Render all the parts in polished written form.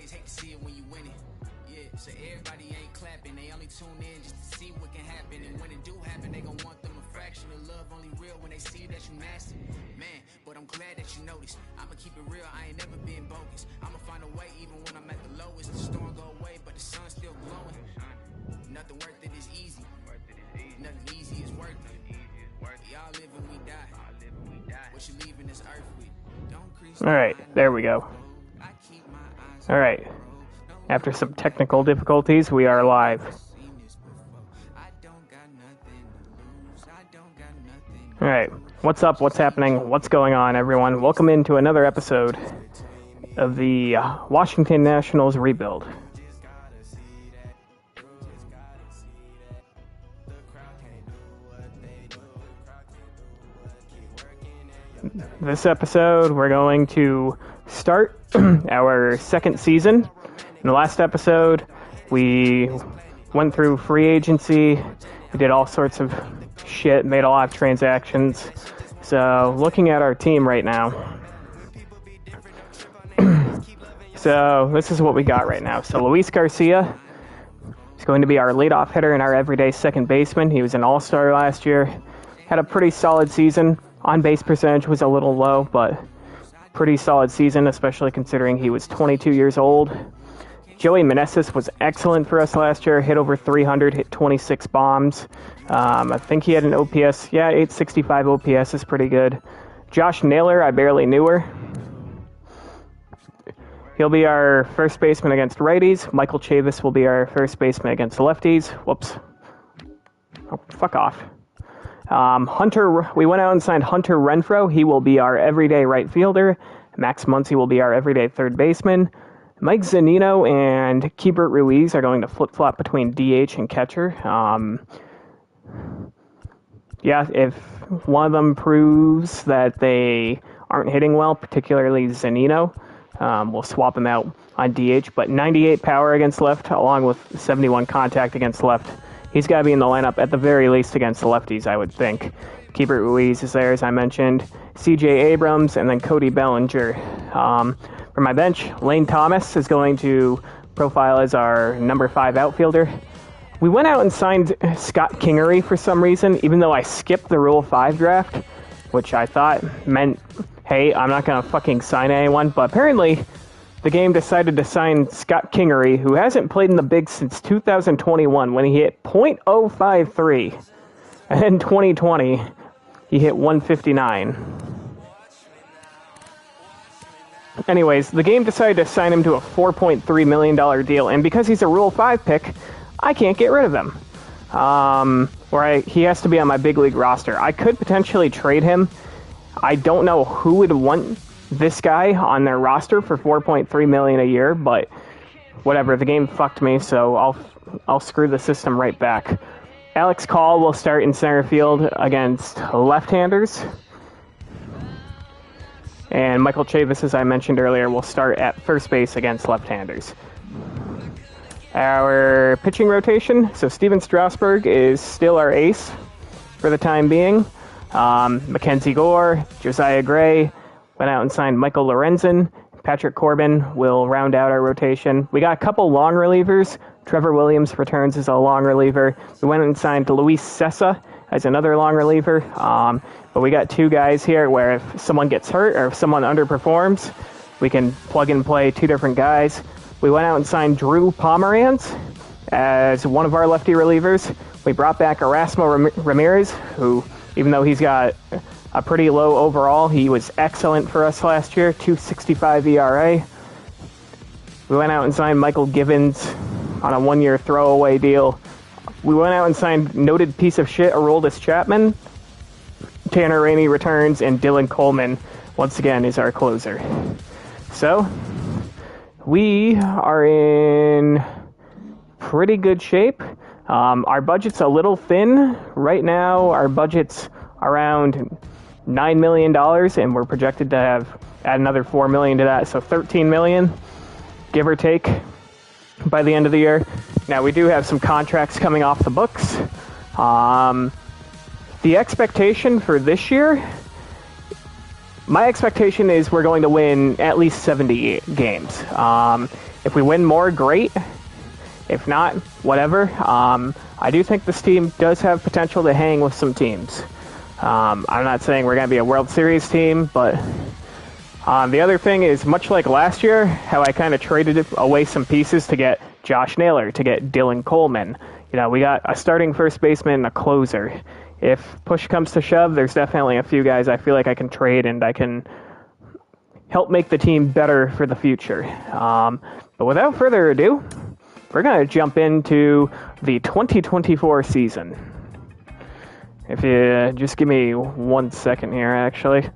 always hate to see it when you win it. Yeah, so everybody ain't clapping, they only tune in just to see what can happen. And when it do happen, they gon' want them a fraction of love, only real when they see that you nasty. Man, but I'm glad that you noticed. I'ma keep it real, I ain't never been bogus. I'ma find a way even when I'm at the lowest. The storm go away, but the sun's still glowing. Nothing worth it is easy. Nothing easy is worth it. Y'all live and we die. What you leaving this earth with? Don't crease. Alright, there we go. Alright. After some technical difficulties, we are live. Alright, what's up, what's happening, what's going on, everyone? Welcome into another episode of the Washington Nationals rebuild. This episode, we're going to start our second season. In the last episode, we went through free agency, we did all sorts of shit, made a lot of transactions. So, looking at our team right now, so this is what we got right now. So, Luis Garcia is going to be our leadoff hitter and our everyday second baseman. He was an all-star last year, had a pretty solid season. On-base percentage was a little low, but pretty solid season, especially considering he was 22 years old. Joey Meneses was excellent for us last year, hit over 300, hit 26 bombs. I think he had an OPS, 865 OPS is pretty good. Josh Naylor, I barely knew her. He'll be our first baseman against righties. Michael Chavis will be our first baseman against lefties. Whoops. Oh, fuck off. We went out and signed Hunter Renfroe. He will be our everyday right fielder. Max Muncy will be our everyday third baseman. Mike Zunino and Keibert Ruiz are going to flip-flop between DH and catcher. If one of them proves that they aren't hitting well, particularly Zunino, we'll swap him out on DH. But 98 power against left, along with 71 contact against left. He's got to be in the lineup at the very least against the lefties, I would think. Keibert Ruiz is there, as I mentioned. C.J. Abrams, and then Cody Bellinger. For my bench, Lane Thomas is going to profile as our number 5 outfielder. We went out and signed Scott Kingery for some reason, even though I skipped the Rule 5 draft, which I thought meant, hey, I'm not going to fucking sign anyone. But apparently, the game decided to sign Scott Kingery, who hasn't played in the bigs since 2021, when he hit .053. And in 2020, he hit 159. Anyways, the game decided to sign him to a $4.3 million deal, and because he's a Rule 5 pick, I can't get rid of him. He has to be on my big league roster. I could potentially trade him. I don't know who would want this guy on their roster for $4.3 million a year, but whatever. The game fucked me, so I'll screw the system right back. Alex Call will start in center field against left-handers. And Michael Chavis, as I mentioned earlier, will start at first base against left-handers. Our pitching rotation, so Steven Strasburg is still our ace for the time being. Mackenzie Gore, Josiah Gray, went out and signed Michael Lorenzen. Patrick Corbin will round out our rotation. We got a couple long relievers. Trevor Williams returns as a long reliever. We went and signed Luis Cessa as another long reliever. But we got 2 guys here where if someone gets hurt or if someone underperforms, we can plug and play 2 different guys. We went out and signed Drew Pomeranz as one of our lefty relievers. We brought back Erasmo Ramirez, who, even though he's got a pretty low overall, he was excellent for us last year, 2.65 ERA. We went out and signed Michael Givens on a 1-year throwaway deal. We went out and signed noted piece of shit Aroldis Chapman. Tanner Rainey returns, and Dylan Coleman, once again, is our closer. So, we are in pretty good shape. Our budget's a little thin. Right now, our budget's around $9 million, and we're projected to add another $4 million to that, so $13 million, give or take, by the end of the year. Now, we do have some contracts coming off the books. The expectation for this year my expectation is we're going to win at least 70 games. If we win more, great. If not, whatever. I do think this team does have potential to hang with some teams. I'm not saying we're going to be a World Series team, but the other thing is, much like last year, how I kind of traded away some pieces to get Josh Naylor, to get Dylan Coleman. We got a starting first baseman and a closer. If push comes to shove, there's definitely a few guys I feel like I can trade and I can help make the team better for the future. But without further ado, we're going to jump into the 2024 season. If you just give me 1 second here, actually.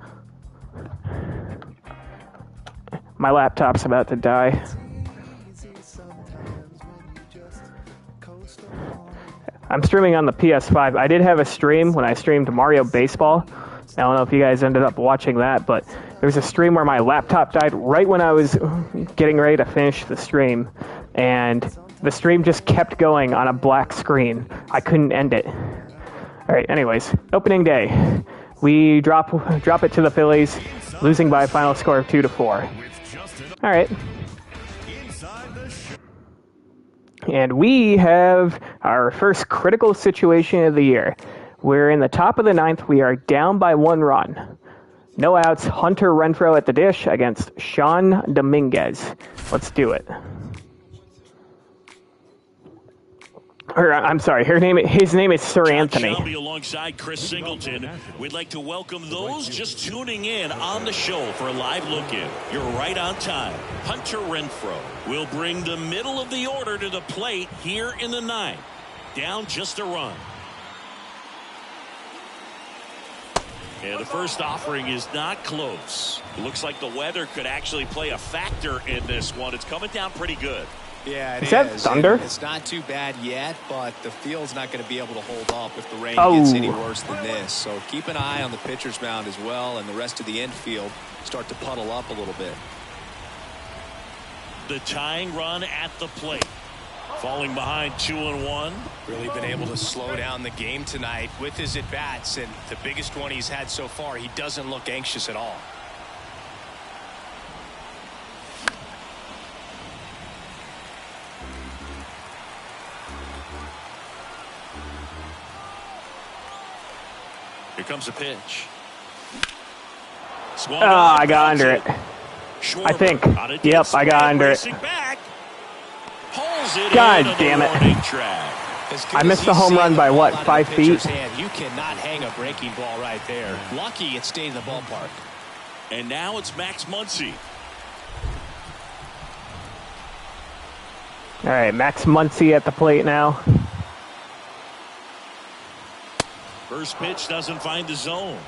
My laptop's about to die. I'm streaming on the PS5. I did have a stream when I streamed Mario Baseball. I don't know if you guys ended up watching that, but there was a stream where my laptop died right when I was getting ready to finish the stream, and the stream just kept going on a black screen. I couldn't end it. All right, anyways, opening day. We drop it to the Phillies, losing by a final score of 2-4. All right. And we have our first critical situation of the year. We're in the top of the ninth. We are down by 1 run. No outs. Hunter Renfroe at the dish against Sean Dominguez. Let's do it. I'm sorry. His name is Sir Anthony. Shelby alongside Chris Singleton. We'd like to welcome those just tuning in on the show for a live look-in. You're right on time. Hunter Renfroe will bring the middle of the order to the plate here in the ninth. Down just a run. And the first offering is not close. It looks like the weather could actually play a factor in this one. It's coming down pretty good. Yeah, it is. Is that thunder? It's not too bad yet, but the field's not going to be able to hold up if the rain gets any worse than this. So keep an eye on the pitcher's mound as well, and the rest of the infield start to puddle up a little bit. The tying run at the plate. Falling behind 2-1. Really been able to slow down the game tonight with his at-bats, and the biggest one he's had so far, he doesn't look anxious at all. Here comes a pitch. I got under it. I think. Yep, I got under it. God damn it. I missed the home run by what, 5 feet? You cannot hang a breaking ball right there. Lucky it stayed in the ballpark. And now it's Max Muncy. All right, Max Muncy at the plate now. First pitch doesn't find the zone.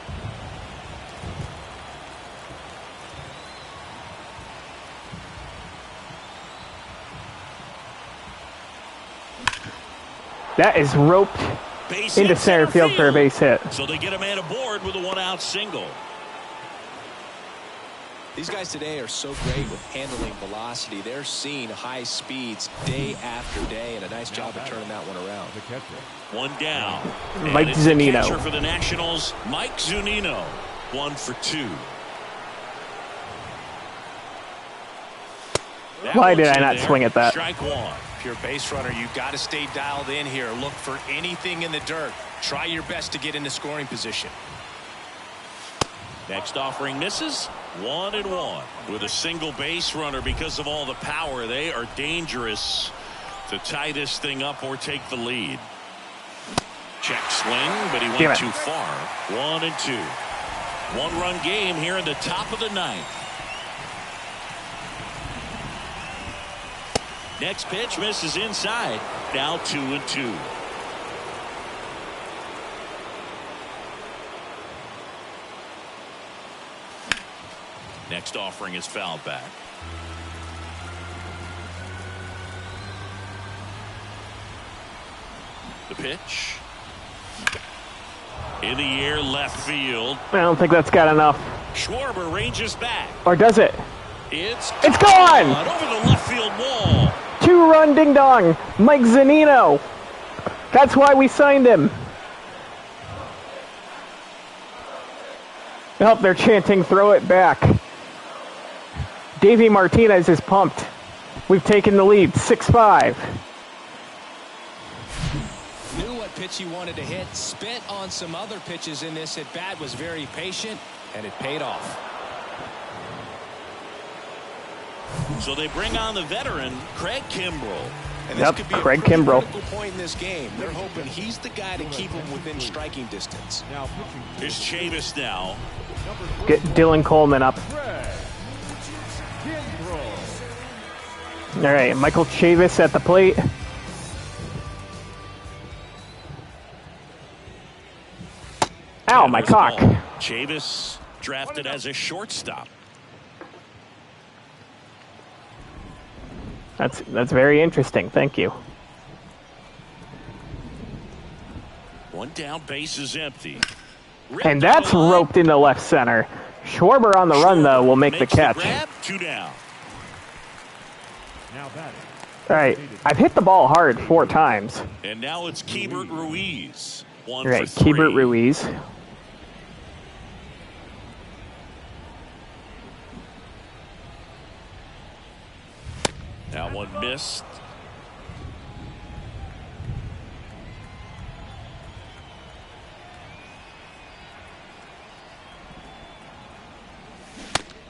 That is roped into center field for a base hit. So they get a man aboard with a 1-out single. These guys today are so great with handling velocity. They're seeing high speeds day after day, and a nice job of turning that one around. One down. Mike Zunino. Catcher for the Nationals, Mike Zunino. 1 for 2. Why did I not swing at that? Strike one. If you're a base runner, you've got to stay dialed in here. Look for anything in the dirt. Try your best to get into scoring position. Next offering misses. 1-1 with a single base runner. Because of all the power, they are dangerous to tie this thing up or take the lead. Check swing, but he went too far. 1-2. 1-run game here in the top of the ninth. Next pitch misses inside. Now 2-2. Next offering is fouled back. The pitch. In the air, left field. I don't think that's got enough. Schwarber ranges back. Or does it? It's gone! Over the left field wall. 2-run ding-dong. Mike Zunino. That's why we signed him. Oh, they're chanting, throw it back. Davey Martinez is pumped. We've taken the lead, 6-5. Knew what pitch he wanted to hit. Spent on some other pitches in this at bat. Was very patient, and it paid off. So they bring on the veteran, Craig Kimbrel. And this could be Craig a pretty Kimbrel. critical point in this game. They're hoping he's the guy to keep them within striking distance. Here's Chavis now. Get Dylan Coleman up. All right, Michael Chavis at the plate. Ow, my cock. Chavis drafted as a shortstop. That's very interesting. Thank you. One down, base is empty. And that's roped into left center. Schwarber on the run, though, will make the catch. Grab, 2 down. All right, I've hit the ball hard 4 times. And now it's Keibert Ruiz. All right, Keibert Ruiz. That one missed.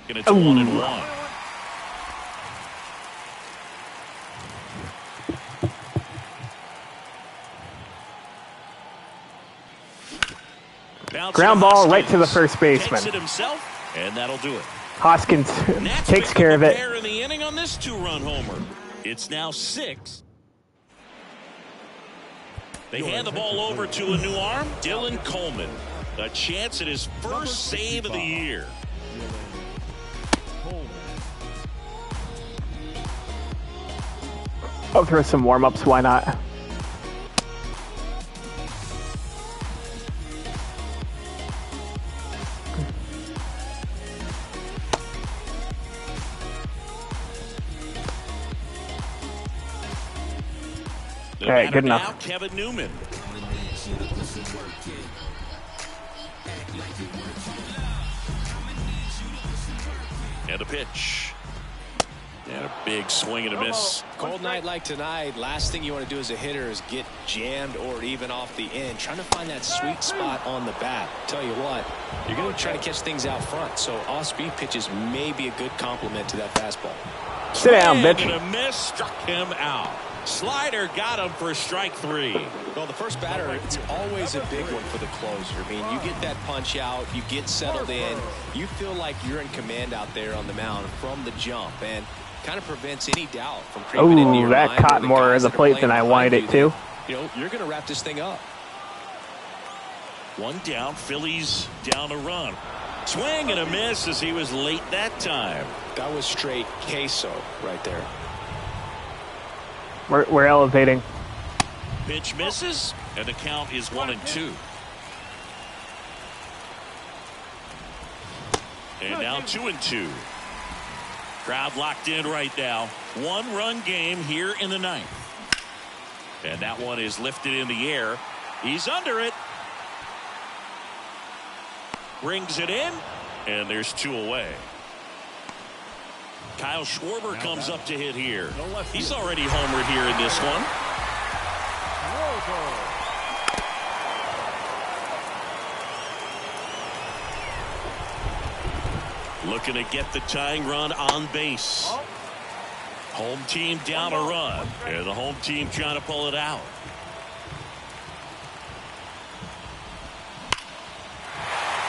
And it's 1-1. Ground ball right to the first baseman. Takes it himself, and that'll do it. Hoskins takes care of it. In the inning on this 2-run homer. It's now 6. They hand the ball over to a new arm, Dylan Coleman. A chance at his first save of the year. I'll throw some warm-ups, why not? All right, good enough. Now, Kevin Newman. And a pitch. And a big swing and a miss. Cold night like tonight, last thing you want to do as a hitter is get jammed or even off the end. Trying to find that sweet spot on the bat. Tell you what, you're going to try to catch things out front. So off-speed pitches may be a good complement to that fastball. Sit down, bitch. And a miss struck him out. Slider got him for strike 3. Well, the first batter, it's always a big one for the closer. I mean, you get that punch out, you get settled in, you feel like you're in command out there on the mound from the jump, and kind of prevents any doubt from creeping into your mind. That caught more of the plate than I wanted it to. You know, you're going to wrap this thing up. One down, Phillies down a run. Swing and a miss as he was late that time. That was straight queso right there. We're elevating. Pitch misses, and the count is 1-2. And now 2-2. Crowd locked in right now. 1-run game here in the 9th. And that one is lifted in the air. He's under it. Brings it in, and there's 2 away. Kyle Schwarber comes up to hit here. He's already homered here in this one. Looking to get the tying run on base. Home team down a run, and the home team trying to pull it out.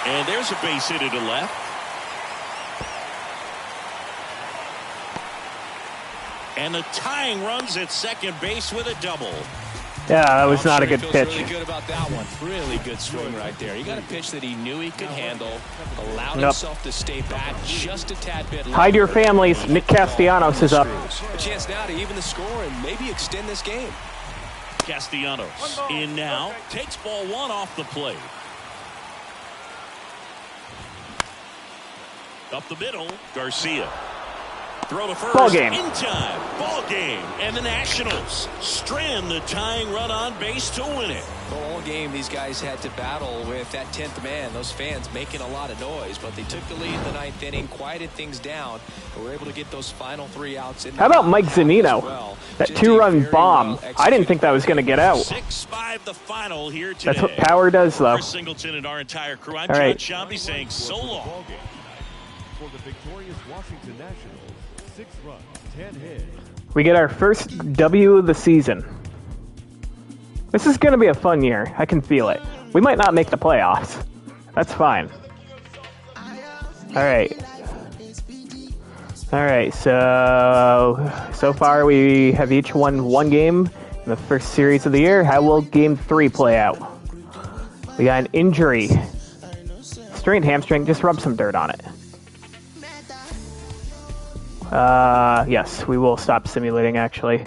And there's a base hit to the left. And the tying runs at second base with a double. Yeah, that was not a good pitch. Really good about that one. Really good swing right there. He got a pitch that he knew he could handle. Allowed himself to stay back just a tad bit. Hide your families. Nick Castellanos is up. A chance now to even the score and maybe extend this game. Castellanos in now. Takes ball 1 off the plate. Up the middle, Garcia. Throw to first. Ball game. In time. Ball game. And the Nationals strand the tying run on base to win it. The whole game, these guys had to battle with that 10th man. Those fans making a lot of noise, but they took the lead in the 9th inning, quieted things down, and were able to get those final 3 outs. How about Mike Zunino? Well. That 2-run bomb. I didn't think that was going to get out. 6-5 the final here today. That's what power does, though. Chris Singleton and our entire crew. I'm All right. John Sciambi saying so long. For the victorious Washington Nationals, 6 runs, 10 hits. We get our first W of the season. This is going to be a fun year. I can feel it. We might not make the playoffs. That's fine. All right. All right, so far we have each won 1 game in the first series of the year. How will Game 3 play out? We got an injury. Strained hamstring, just rub some dirt on it. Yes, we will stop simulating, actually.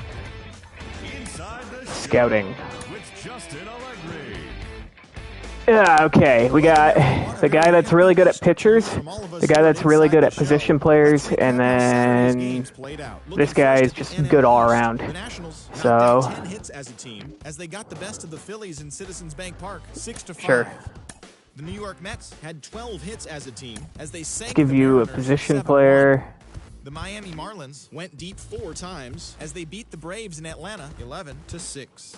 Scouting. Yeah, okay, we got the guy that's really good at pitchers, the guy that's really good at position players, and then this guy is just good all around. So, 10 hits as a team as they got the best of the Phillies in Citizens Bank Park, 6-5. Sure. The New York Mets had 12 hits as a team as they sank Give the you a Mariners position 7-1. player. The Miami Marlins went deep 4 times as they beat the Braves in Atlanta 11-6.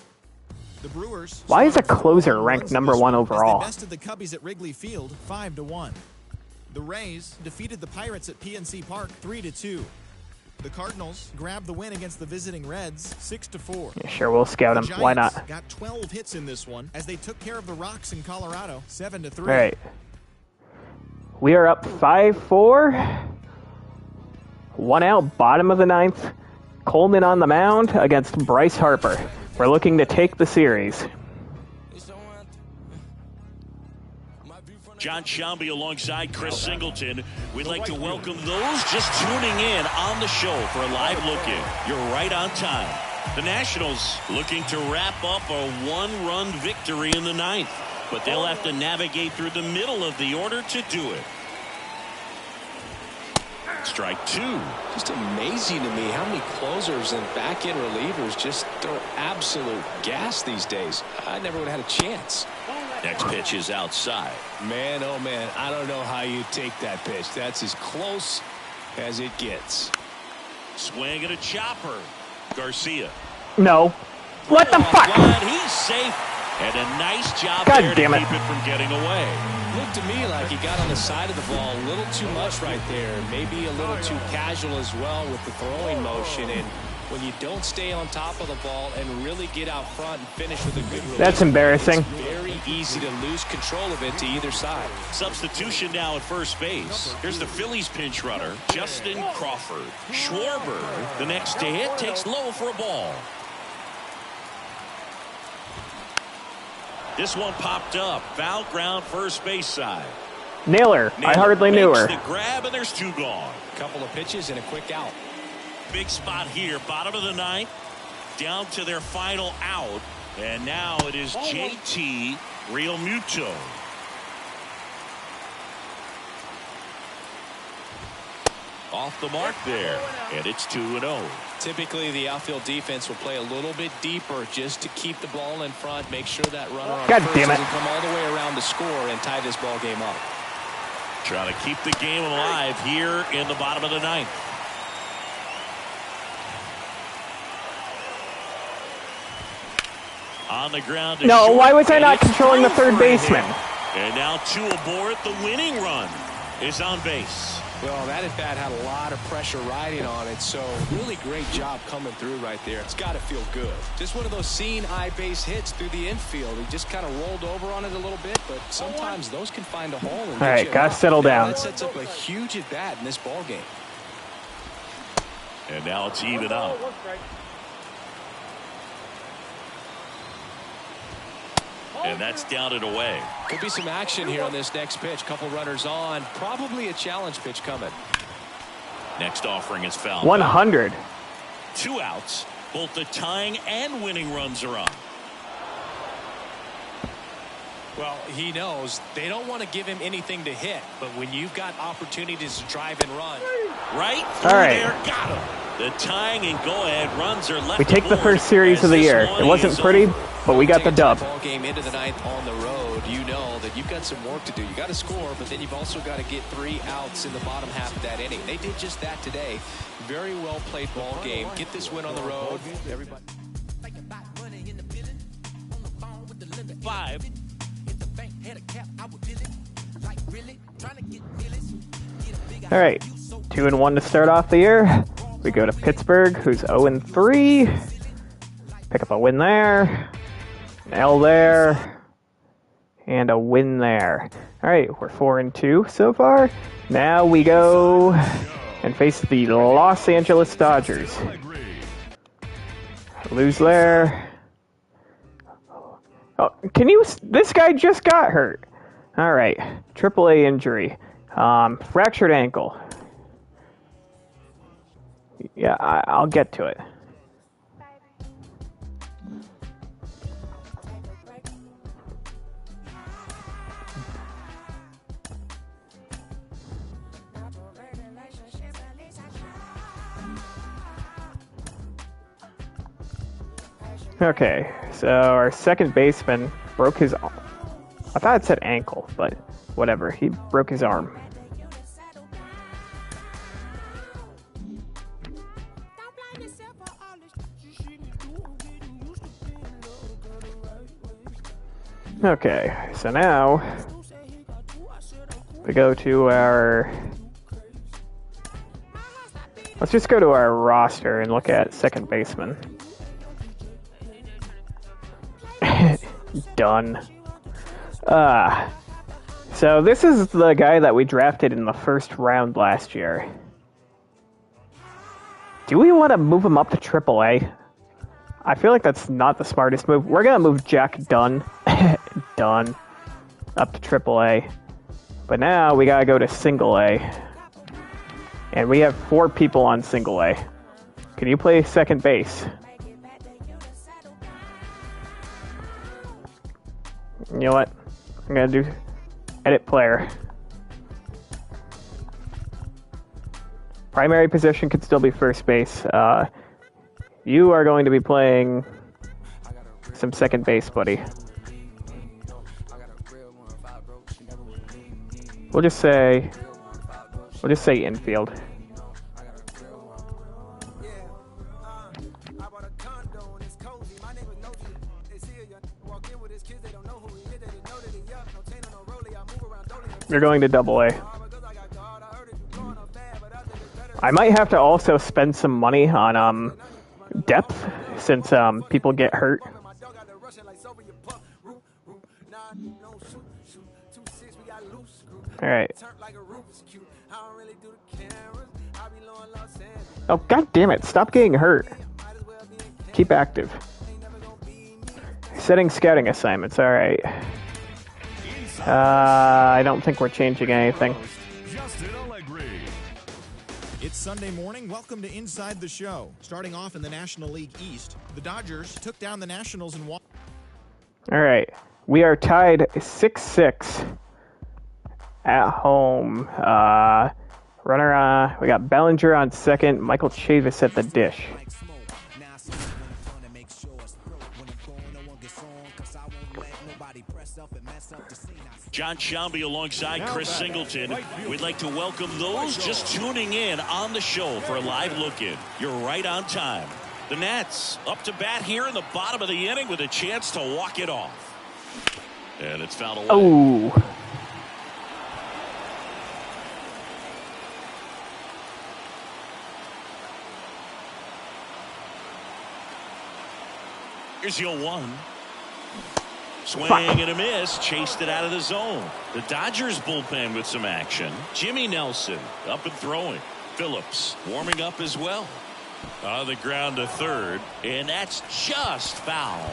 The Brewers. Why is a closer ranked number 1 overall? As they bested the Cubbies at Wrigley Field 5-1. The Rays defeated the Pirates at PNC Park 3-2. The Cardinals grabbed the win against the visiting Reds 6-4. Yeah, sure, we'll scout him. Why not? Got 12 hits in this one as they took care of the Rocks in Colorado 7-3. All right. We are up 5-4. 1 out, bottom of the 9th. Coleman on the mound against Bryce Harper. We're looking to take the series. John Sciambi alongside Chris Singleton. We'd like to welcome those just tuning in on the show for a live look-in. You're right on time. The Nationals looking to wrap up a 1-run victory in the 9th, but they'll have to navigate through the middle of the order to do it. Strike 2. Just amazing to me how many closers and back-end relievers just throw absolute gas these days. I never would have had a chance. Next pitch is outside. Man, oh man, I don't know how you take that pitch. That's as close as it gets. Swing and a chopper. Garcia. No. What the fuck? Flat. He's safe. And a nice job God there damn to it. keep it from getting away. Looked to me like he got on the side of the ball a little too much right there. Maybe a little too casual as well with the throwing motion. And when you don't stay on top of the ball and really get out front and finish with a good release, That's embarrassing. it's very easy to lose control of it to either side. Substitution now at first base. Here's the Phillies pinch runner, Justin Crawford. Schwarber, the next to hit, takes low for a ball. This one popped up. Foul ground first base side. Naylor. I hardly knew her. Makes the grab, and there's 2 gone. Couple of pitches and a quick out. Big spot here. Bottom of the 9th. Down to their final out. And now it is JT Realmuto. Off the mark there. And it's 2-0. Typically, the outfield defense will play a little bit deeper just to keep the ball in front, make sure that runner on God first damn it. doesn't come all the way around to score and tie this ball game up. Trying to keep the game alive here in the bottom of the 9th. On the ground. No, short, why was I and not it's controlling the through third for a baseman? hit. And now 2 aboard. The winning run is on base. Well, that at bat had a lot of pressure riding on it, so really great job coming through right there. It's got to feel good. Just one of those seeing eye base hits through the infield. He just kind of rolled over on it a little bit, but sometimes those can find a hole. And All get right, you gotta out. settle Now, down. That sets up a huge at bat in this ball game. And now it's even up. And that's down and away. Could be some action here on this next pitch. Couple runners on. Probably a challenge pitch coming. Next offering is foul. 100. 2 outs. Both the tying and winning runs are on. Well, he knows they don't want to give him anything to hit, but when you've got opportunities to drive and run. Right All right. there, got him. The tying and go-ahead runs are left. We take the first series of the year. It wasn't pretty, but we got the dub. Ball game into the ninth on the road. You know that you've got some work to do. You got to score, but then you've also got to get 3 outs in the bottom half of that inning. They did just that today. Very well played ball game. Get this win on the road. Everybody. 5. All right, 2-1 to start off the year. We go to Pittsburgh, who's 0-3. Pick up a win there, an L there, and a win there. All right, we're 4-2 so far. Now we go and face the Los Angeles Dodgers. Lose there. Oh, this guy just got hurt. All right, AAA injury. Fractured ankle. Yeah, I'll get to it. Okay, so our second baseman broke his arm. I thought it said ankle, but whatever. He broke his arm. Okay, so now we go to our... Let's just go to our roster and look at second baseman. Done. So this is the guy that we drafted in the first round last year. Do we want to move him up to AAA? I feel like that's not the smartest move. We're going to move Jack Dunn up to AAA. But now we got to go to single A. And we have 4 people on single A. Can you play second base? You know what? I'm going to do edit player. Primary position could still be first base. You are going to be playing some second base, buddy. We'll just say infield. You're going to Double A. I might have to also spend some money on depth since people get hurt. All right. Oh, god damn it. Stop getting hurt. Keep active. Setting scouting assignments. All right. I don't think we're changing anything. It's Sunday morning. Welcome to Inside the Show. Starting off in the National League East, the Dodgers took down the Nationals in one. All right. We are tied 6-6 at home. We got Bellinger on second, Michael Chavis at the dish. John Shelby alongside Chris Singleton. We'd like to welcome those just tuning in on the show for a live look-in. You're right on time. The Nats up to bat here in the bottom of the inning with a chance to walk it off. And it's fouled away. Oh. Here's your 1. Swing and a miss, chased it out of the zone. The Dodgers bullpen with some action. Jimmy Nelson up and throwing. Phillips warming up as well. On the ground to third, and that's just foul.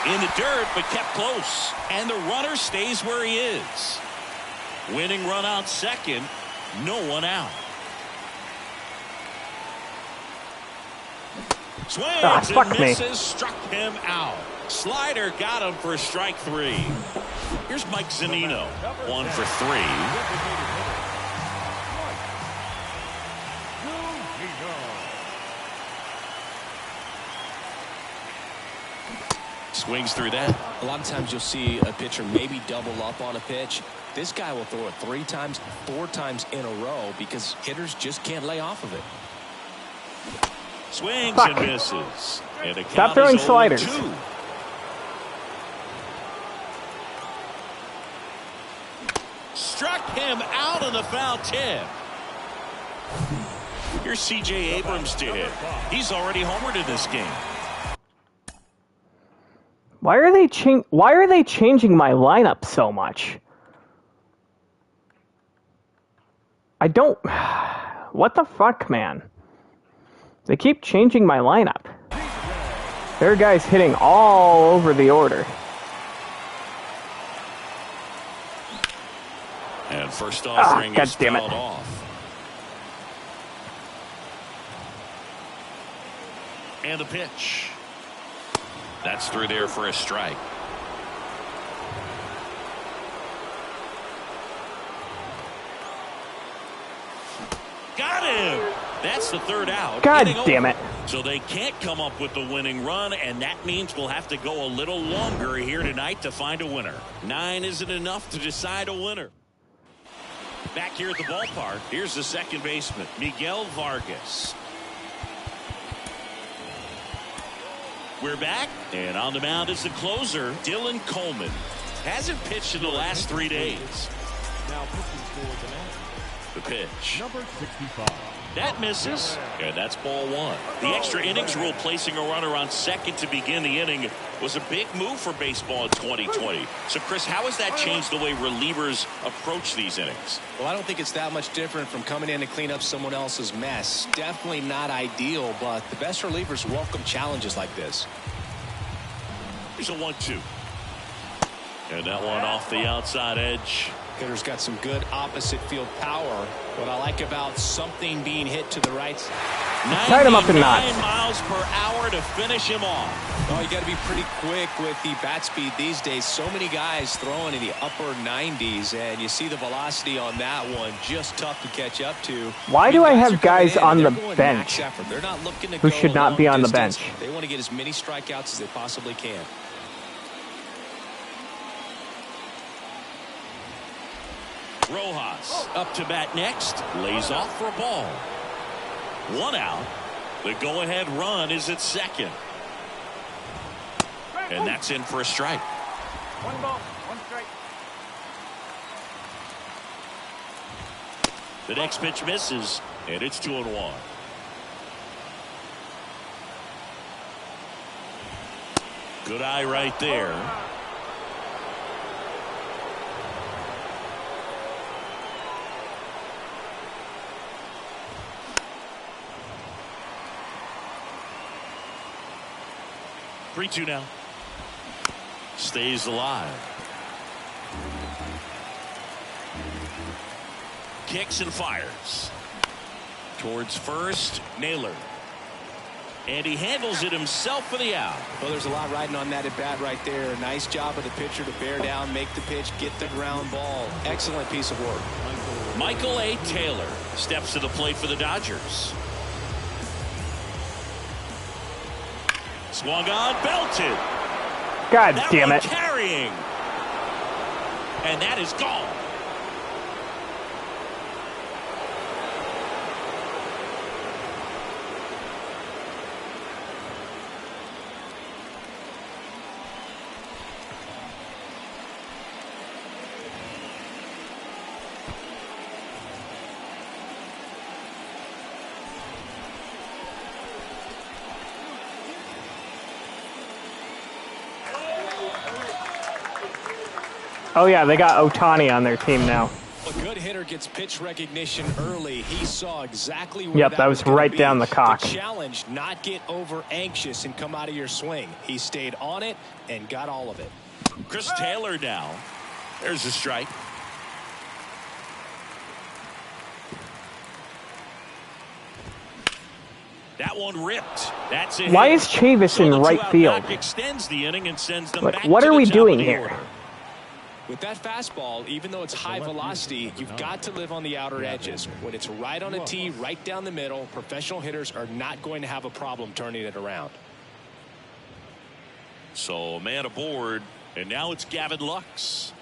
In the dirt, but kept close. And the runner stays where he is. Winning run out second. No one out. Swings and misses. Struck him out. Slider got him for strike 3. Here's Mike Zunino. 1 for 3. Swings through that. A lot of times you'll see a pitcher maybe double up on a pitch. This guy will throw it 3 times, 4 times in a row because hitters just can't lay off of it. Swings and misses. And the Stop throwing sliders. 2. Struck him out on the foul tip. Here's C.J. Abrams to hit. He's already homered in this game. Why are they changing my lineup so much? I don't... What the fuck, man? They keep changing my lineup. There are guys hitting all over the order. And first offering is fouled off. And the pitch. That's through there for a strike. Got him. That's the 3rd out. God damn it. So they can't come up with the winning run, and that means we'll have to go a little longer here tonight to find a winner. 9 isn't enough to decide a winner. Back here at the ballpark, here's the second baseman, Miguel Vargas. We're back, and on the mound is the closer, Dylan Coleman. Hasn't pitched in the last 3 days. Now pitching for the pitch. number 65. That misses, and that's ball 1. The extra innings rule placing a runner on second to begin the inning was a big move for baseball in 2020. So, Chris, how has that changed the way relievers approach these innings? Well, I don't think it's that much different from coming in to clean up someone else's mess. Definitely not ideal, but the best relievers welcome challenges like this. Here's a 1-2. And that one off the outside edge. Hitter's got some good opposite field power. What I like about something being hit to the right. Tied him up in knots. 99 miles per hour to finish him off. Oh, you got to be pretty quick with the bat speed these days. So many guys throwing in the upper 90s, and you see the velocity on that one. Just tough to catch up to. Why do I have guys on the bench They're not looking to who should not be on the bench? They want to get as many strikeouts as they possibly can. Rojas up to bat next. Lays off for a ball. 1 out. The go-ahead run is at second. And that's in for a strike. 1 ball, 1 strike. The next pitch misses, and it's 2-1. Good eye right there. Three-two now. Stays alive. Kicks and fires. Towards first, Naylor. And he handles it himself for the out. Well, there's a lot riding on that at bat right there. Nice job of the pitcher to bear down, make the pitch, get the ground ball. Excellent piece of work. Michael A. Taylor steps to the plate for the Dodgers. Swung on, belted. God that damn it. Carrying. And that is gone. Oh yeah, they got Ohtani on their team now. A good hitter gets pitch recognition early. He saw exactly where that was right down the cock. The challenge, not get over anxious and come out of your swing. He stayed on it and got all of it. Chris Taylor now. There's a strike. one ripped. That's it. Why is Chavis in right field? Extends the inning and sends them Like, back what to are the we top doing of the here? order. With that fastball, even though it's high velocity, you've got to live on the outer edges. When it's right on a tee, right down the middle, professional hitters are not going to have a problem turning it around. So a man aboard, and now it's Gavin Lux.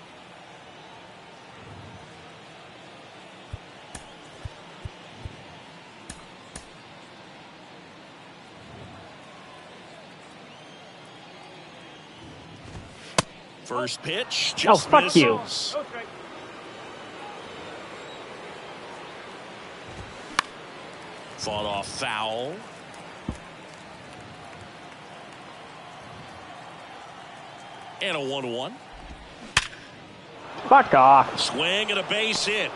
First pitch, just fuck misses. you. Fought off foul. And a 1-1. Fuck off. Swing and a base hit.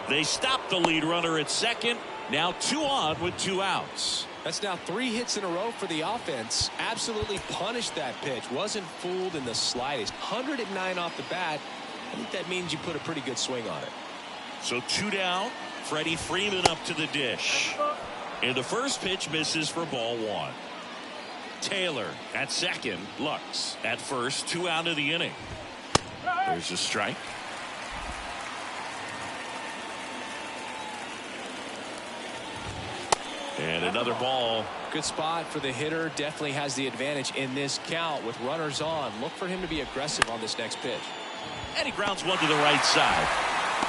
They stopped the lead runner at second. Now 2 on with 2 outs. That's now 3 hits in a row for the offense. Absolutely punished that pitch. Wasn't fooled in the slightest. 109 off the bat. I think that means you put a pretty good swing on it. So 2 down. Freddie Freeman up to the dish. And the first pitch misses for ball 1. Taylor at second. Lux at first. 2 out of the inning. There's a strike. And another ball. Good spot for the hitter. Definitely has the advantage in this count with runners on. Look for him to be aggressive on this next pitch. And he grounds one to the right side.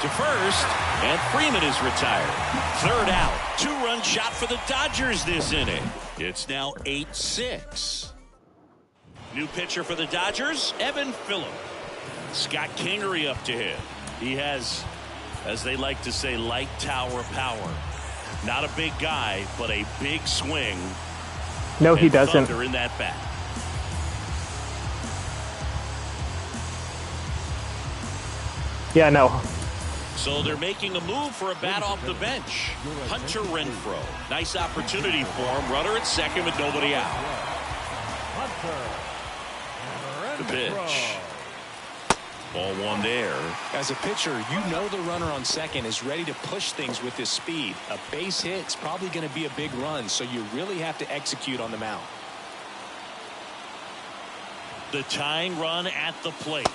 To first. And Freeman is retired. 3rd out. 2-run shot for the Dodgers this inning. It's now 8-6. New pitcher for the Dodgers, Evan Phillip. Scott Kingery up to him. He has, as they like to say, light tower power. Not a big guy, but a big swing. No, he doesn't. Thunder in that bat. Yeah, no. So they're making a move for a bat off the bench. Hunter Renfroe. Nice opportunity for him. Runner at second with nobody out. The pitch. Ball 1 there. As a pitcher, you know the runner on second is ready to push things with his speed. A base hit's probably going to be a big run, so you really have to execute on the mound. The tying run at the plate.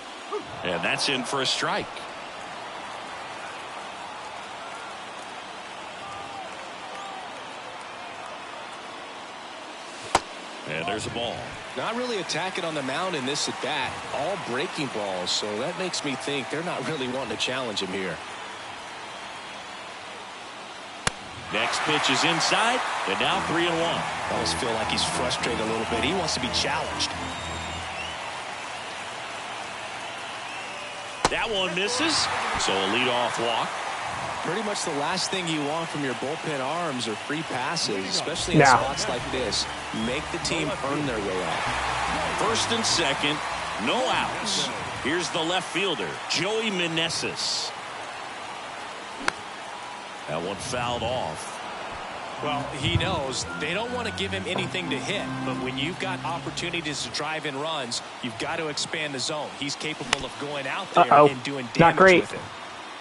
And that's in for a strike. And there's a ball. Not really attacking on the mound in this at bat. All breaking balls, so that makes me think they're not really wanting to challenge him here. Next pitch is inside, and now 3-1. I almost feel like he's frustrated a little bit. He wants to be challenged. That one misses, so a leadoff walk. Pretty much the last thing you want from your bullpen arms are free passes, especially in spots like this. Make the team earn their way out. 1st and 2nd, no outs. Here's the left fielder, Joey Meneses. That one fouled off. Well, he knows they don't want to give him anything to hit, but when you've got opportunities to drive in runs, you've got to expand the zone. He's capable of going out there and doing damage with it.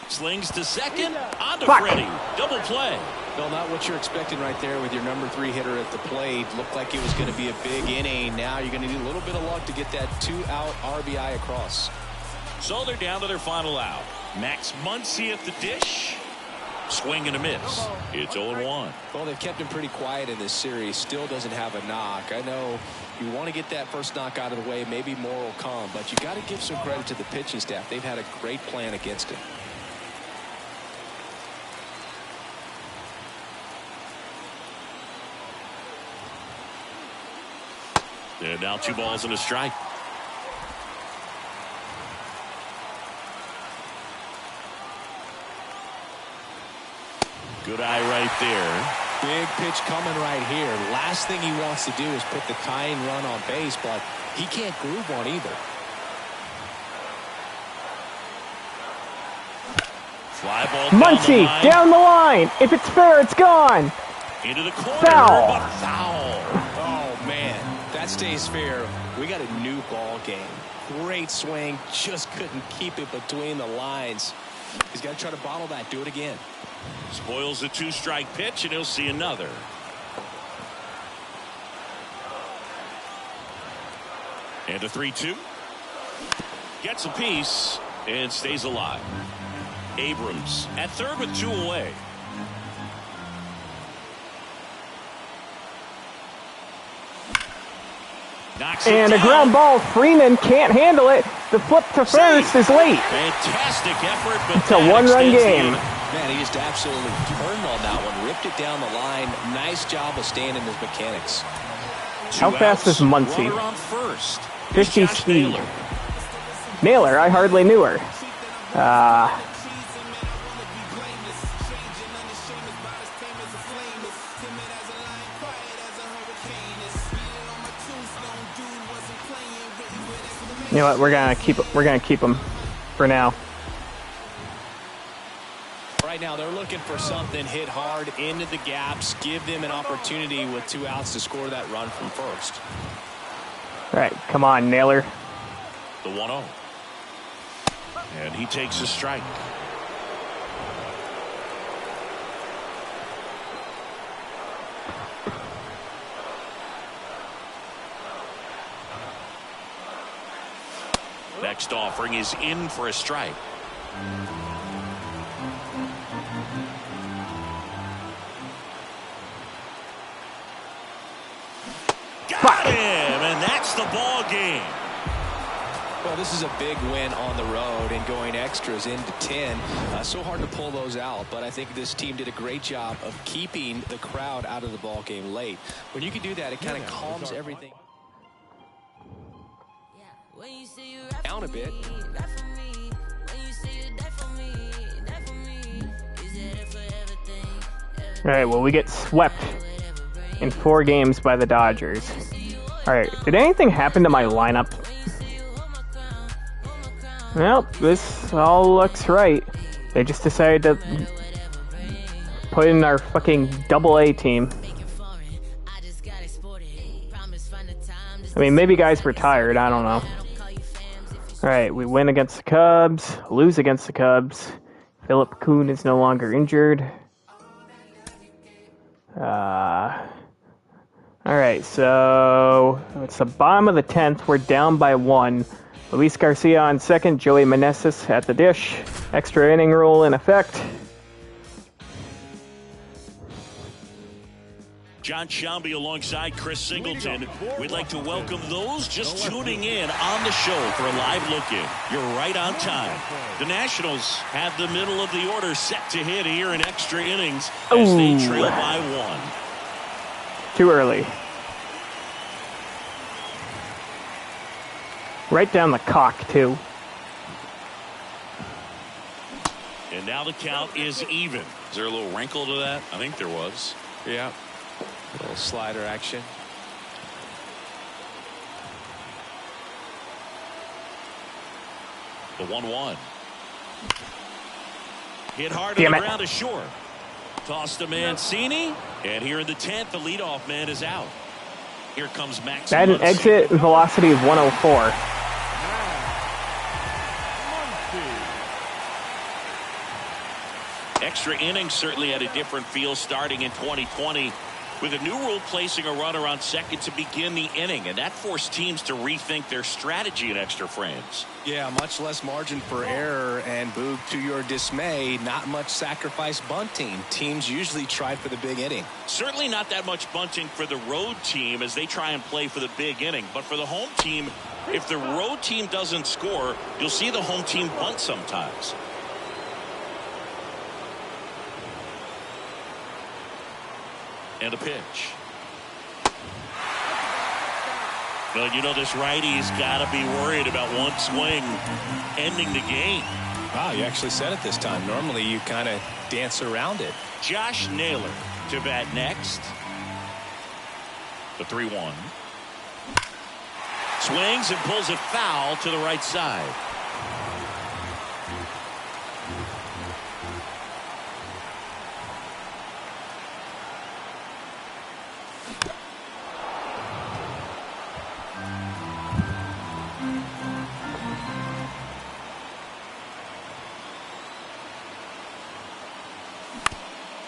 Slings to second, on to Freddie. Double play. Well, not what you're expecting right there with your number 3 hitter at the plate. Looked like it was going to be a big inning. Now you're going to need a little bit of luck to get that 2-out RBI across. So they're down to their final out. Max Muncy at the dish. Swing and a miss. It's 0-1. Well, they've kept him pretty quiet in this series. Still doesn't have a knock. I know you want to get that first knock out of the way. Maybe more will come, but you got to give some credit to the pitching staff. They've had a great plan against him. And now 2 balls and a strike. Good eye right there. Big pitch coming right here. Last thing he wants to do is put the tying run on base, but he can't groove one either. Fly ball Muncy down the line. If it's fair, it's gone. Into the corner, Foul. but foul. Oh man, that stays fair. We got a new ball game. Great swing, just couldn't keep it between the lines. He's got to try to bottle that. Do it again. Spoils a 2-strike pitch, and he'll see another. And a 3-2. Gets a piece and stays alive. Abrams at third with 2 away. And a ground ball. Freeman can't handle it. The flip to first is late. Fantastic effort, but it's a one-run game. Man, he just absolutely turned on that one, ripped it down the line. Nice job of staying in his mechanics. How fast is Muncy? On first. 50 speed. Naylor, I hardly knew her. You know what? We're gonna keep him for now. Right now, they're looking for something hit hard into the gaps, give them an opportunity with 2 outs to score that run from first. All right, come on, Naylor. The 1-0, and he takes a strike. Next offering is in for a strike. Got him, and that's the ball game. Well, this is a big win on the road and going extras into 10. So hard to pull those out, but I think this team did a great job of keeping the crowd out of the ball game late. When you can do that, it kind of calms everything down a bit. All right, well, we get swept in 4 games by the Dodgers. All right, did anything happen to my lineup? Well, this all looks right. They just decided to put in our fucking AA team. I mean, maybe guys were tired, I don't know. Alright, we win against the Cubs, lose against the Cubs. Philip Kuhn is no longer injured. Alright, so it's the bottom of the 10th. We're down by 1. Luis Garcia on second, Joey Meneses at the dish. Extra inning rule in effect. John Sciambi alongside Chris Singleton. We'd like to welcome those just tuning in on the show for a live look-in. You're right on time. The Nationals have the middle of the order set to hit here in extra innings as they trail by 1. Too early. Right down the cock, too. And now the count is even. Is there a little wrinkle to that? I think there was. Yeah. A little slider action. The 1-1. Hit hard on the ground to short. Toss to Mancini. And here in the 10th, the leadoff man is out. Here comes Max. That an exit velocity of 104. Extra innings certainly had a different feel starting in 2020 with a new rule placing a runner on second to begin the inning, and that forced teams to rethink their strategy in extra frames. Yeah, much less margin for error, and Boog, to your dismay, not much sacrifice bunting. Teams usually try for the big inning. Certainly not that much bunting for the road team as they try and play for the big inning, but for the home team, if the road team doesn't score, you'll see the home team bunt sometimes. And a pitch. Well, you know, this righty's got to be worried about one swing ending the game. Wow, you actually said it this time. Normally you kind of dance around it. Josh Naylor to bat next. The 3-1. Swings and pulls it foul to the right side.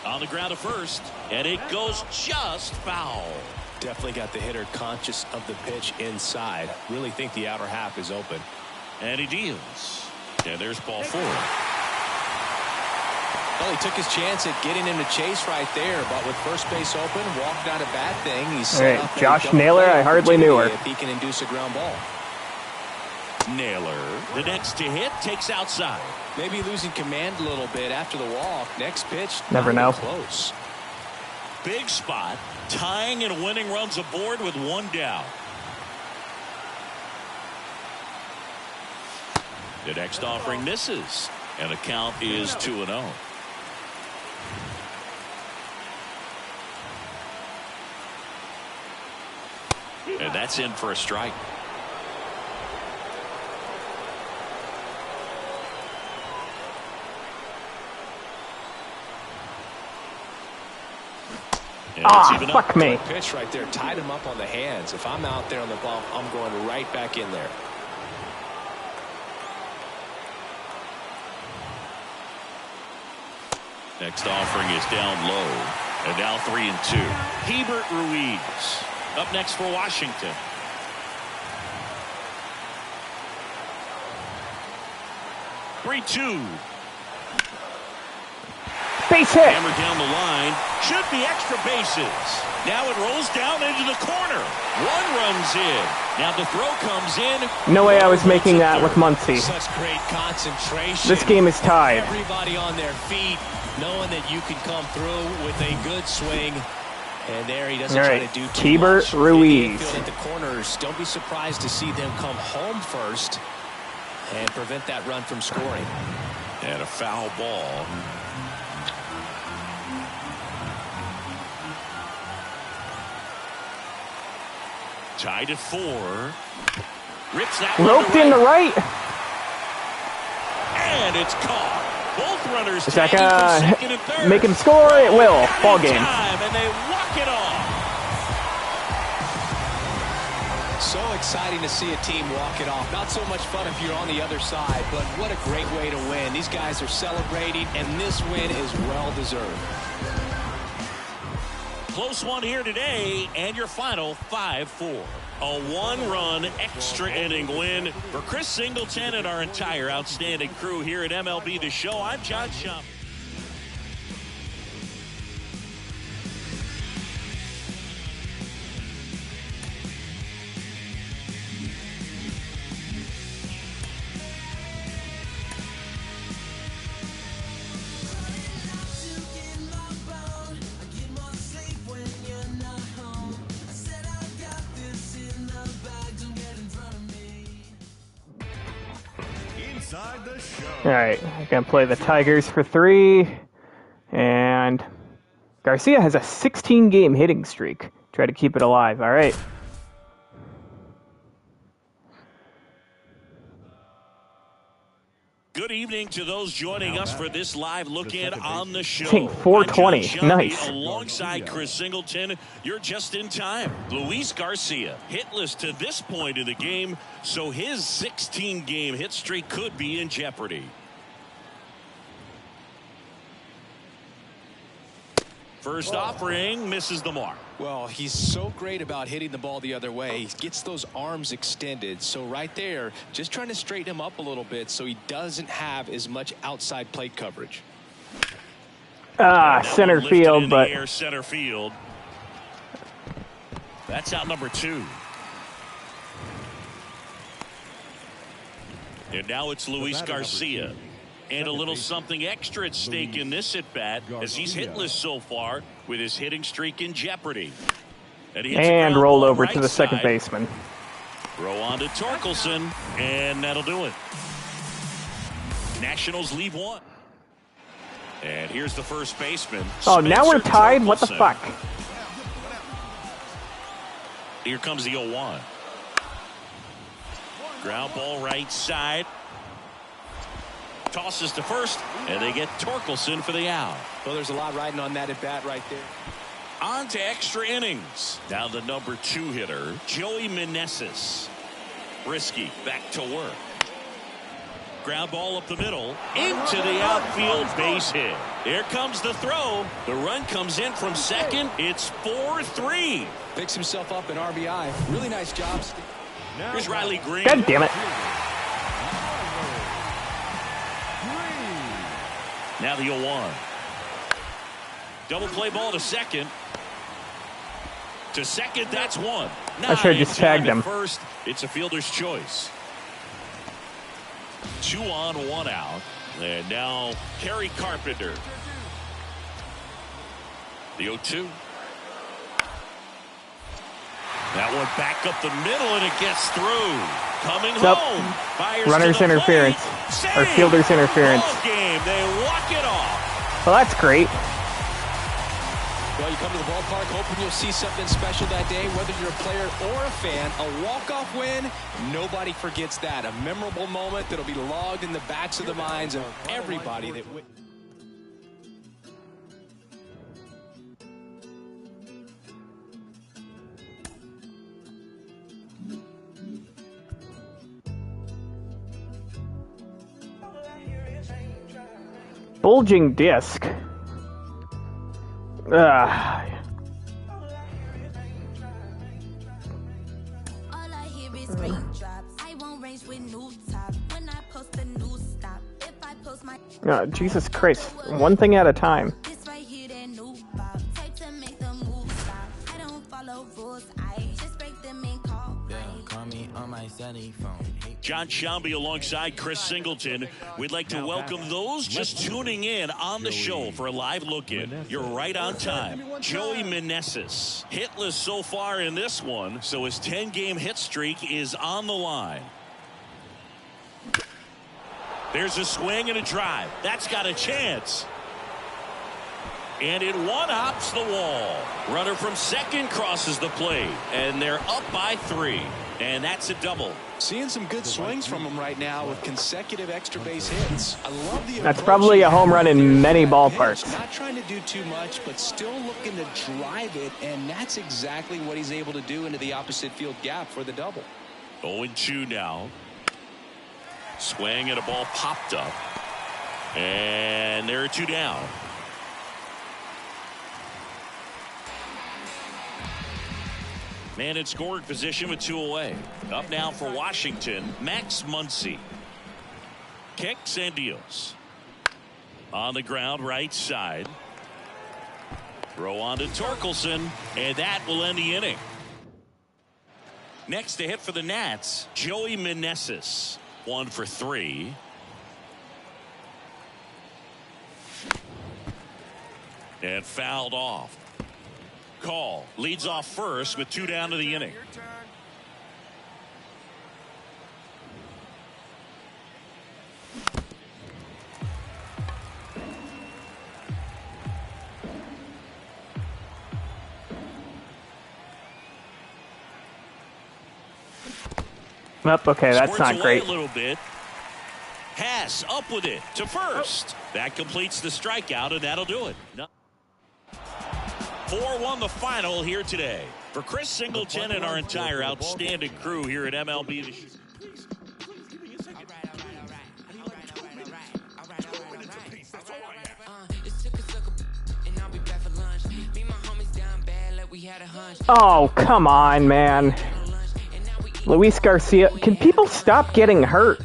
On the ground to first, and it goes just foul. Definitely got the hitter conscious of the pitch inside. Really think the outer half is open. And he deals. And there's ball 4. Well, he took his chance at getting him to chase right there, but with first base open, walked not a bad thing. He's set up Josh Naylor, I hardly knew her. If he can induce a ground ball. Naylor, the next to hit, takes outside. Maybe losing command a little bit after the walk. Next pitch, never know. Close. Big spot, tying and winning runs aboard with 1 down. The next offering misses, and the count is 2-0. And that's in for a strike. Fuck me. Pitch right there, tied him up on the hands. If I'm out there on the ball, I'm going right back in there. Next offering is down low, and now 3-2. Hebert Ruiz up next for Washington. (3-2). Base hit. Hammered down the line. Should be extra bases. Now it rolls down into the corner. 1 runs in. Now the throw comes in. No way I was making that with Muncy. Such great concentration. This game is tied. Everybody on their feet, knowing that you can come through with a good swing. And there he doesn't try to do too Hebert much. Ruiz. At the corners, don't be surprised to see them come home first and prevent that run from scoring. And a foul ball. Tied at 4. Rips that roped in the right. And it's caught. Both runners Is that second and third. make him score? It will. Ball game. And they walk it off. So exciting to see a team walk it off. Not so much fun if you're on the other side, but what a great way to win. These guys are celebrating, and this win is well deserved. Close one here today, and your final 5-4. A 1-run extra inning win for Chris Singleton and our entire outstanding crew here at MLB The Show. I'm John Schaub. All right, I'm going to play the Tigers for 3. And Garcia has a 16-game hitting streak. Try to keep it alive. All right. Good evening to those joining us for this live look in on the show. Dang, 420. Nice. Alongside Chris Singleton, you're just in time. Luis Garcia, hitless to this point in the game, so his 16-game hit streak could be in jeopardy. First offering misses the mark. Well, he's so great about hitting the ball the other way. He gets those arms extended. So right there, just trying to straighten him up a little bit so he doesn't have as much outside plate coverage. Center field, but center field. That's out number 2. And now it's Luis Garcia. And a little something extra at stake in this at-bat as he's hitless so far with his hitting streak in jeopardy. And roll over to the second baseman. Throw on to Torkelson, and that'll do it. Nationals leave 1. And here's the first baseman. Oh, now we're tied? What the fuck? Here comes the 0-1. Ground ball right side. Tosses to first, and they get Torkelson for the out. Well, there's a lot riding on that at bat right there. On to extra innings. Now the number 2 hitter, Joey Meneses. Risky back to work. Ground ball up the middle into the outfield, base hit. Here comes the throw. The run comes in from second. It's 4-3. Picks himself up an RBI. Really nice job. Here's Riley Green. God damn it. Now the 0-1. Double play ball to second. To second, that's one. I should have just tagged him. First, it's a fielder's choice. 2 on, 1 out. And now Kerry Carpenter. The 0-2. That one back up the middle, and it gets through. Coming home. Fires Runner's interference. Or fielder's interference. Ball game. They walk it off. Well, that's great. Well, you come to the ballpark hoping you'll see something special that day, whether you're a player or a fan. A walk-off win, nobody forgets that. A memorable moment that'll be logged in the backs of the minds of everybody that Bulging disc. All I hear is raindrops. I won't range with new top. When I post a new stop. If I post my Jesus Christ. One thing at a time. this right here, that new pop. Type to make the move stop. I don't follow rules. I just break them and call. Call me on my celly phone. John Shambi alongside Chris Singleton. We'd like to welcome those just tuning in on the show for a live look-in. You're right on time. Joey Meneses, hitless so far in this one, so his 10-game hit streak is on the line. There's a swing and a drive. That's got a chance. And it one-hops the wall. Runner from second crosses the plate, and they're up by 3. And that's a double. seeing some good swings from him right now with consecutive extra base hits. I love the That's probably a home run in many ballparks. Not trying to do too much, but still looking to drive it, and that's exactly what he's able to do into the opposite field gap for the double. 0-2 now. Swing and a ball popped up. And there are 2 down. Man in scoring position with 2 away. Up now for Washington, Max Muncy. Kicks and deals. On the ground, right side. Throw on to Torkelson, and that will end the inning. Next to hit for the Nats, Joey Meneses. 1 for 3. And fouled off. Call leads off first with 2 down to the inning. Up, okay, that's Squirts not great. A little bit. Hass up with it to first. That completes the strikeout, and that'll do it. 4-1 the final here today. For Chris Singleton and our entire outstanding crew here at MLB. Oh, come on, man. Luis Garcia, can people stop getting hurt?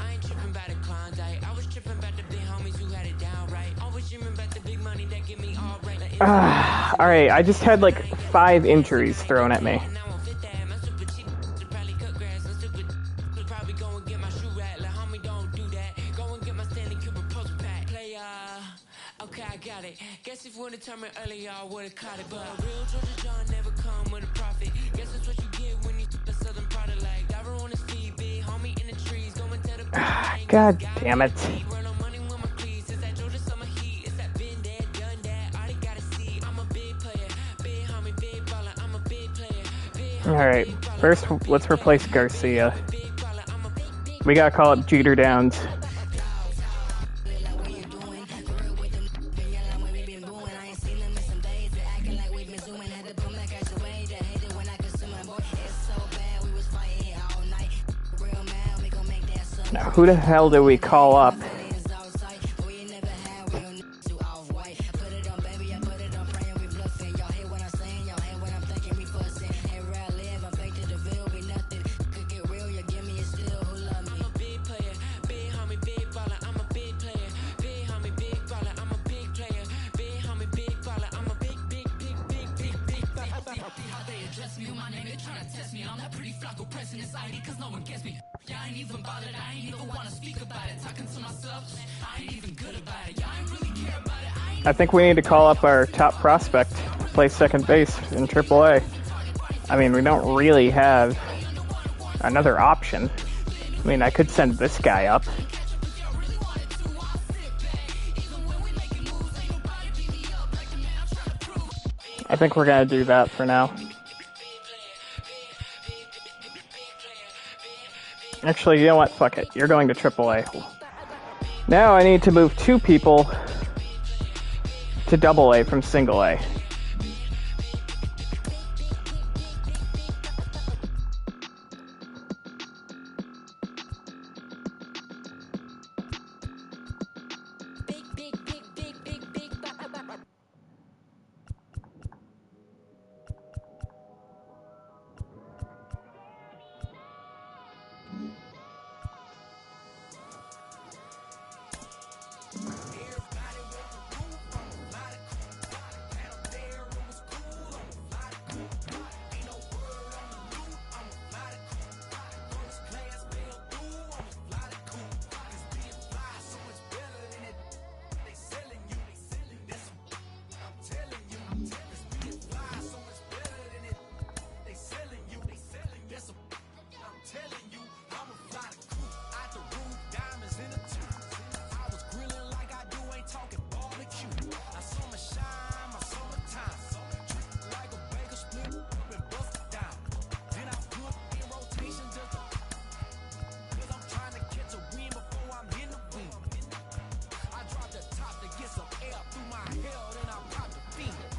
Alright, I just had like 5 injuries thrown at me. Okay, I got it. Guess if you would have told me earlier, I would have caught it. But a real Georgia John never come with a profit. Guess that's what you get when you a southern product like Diver on his feet, big homie in the trees, going to the God damn it. Alright, first let's replace Garcia. We gotta call up Jeter Downs. Now, who the hell do we call up? me, cause no one gets me. Yeah, I ain't even bothered, I ain't even wanna speak about it. Talking to myself, I ain't even good about it. Yeah, I ain't really care about it. I think we need to call up our top prospect to play second base in AAA. I mean, we don't really have another option. I mean, I could send this guy up. I think we're going to do that for now. Actually, you know what? Fuck it. You're going to AAA. Now I need to move 2 people to AA from single A.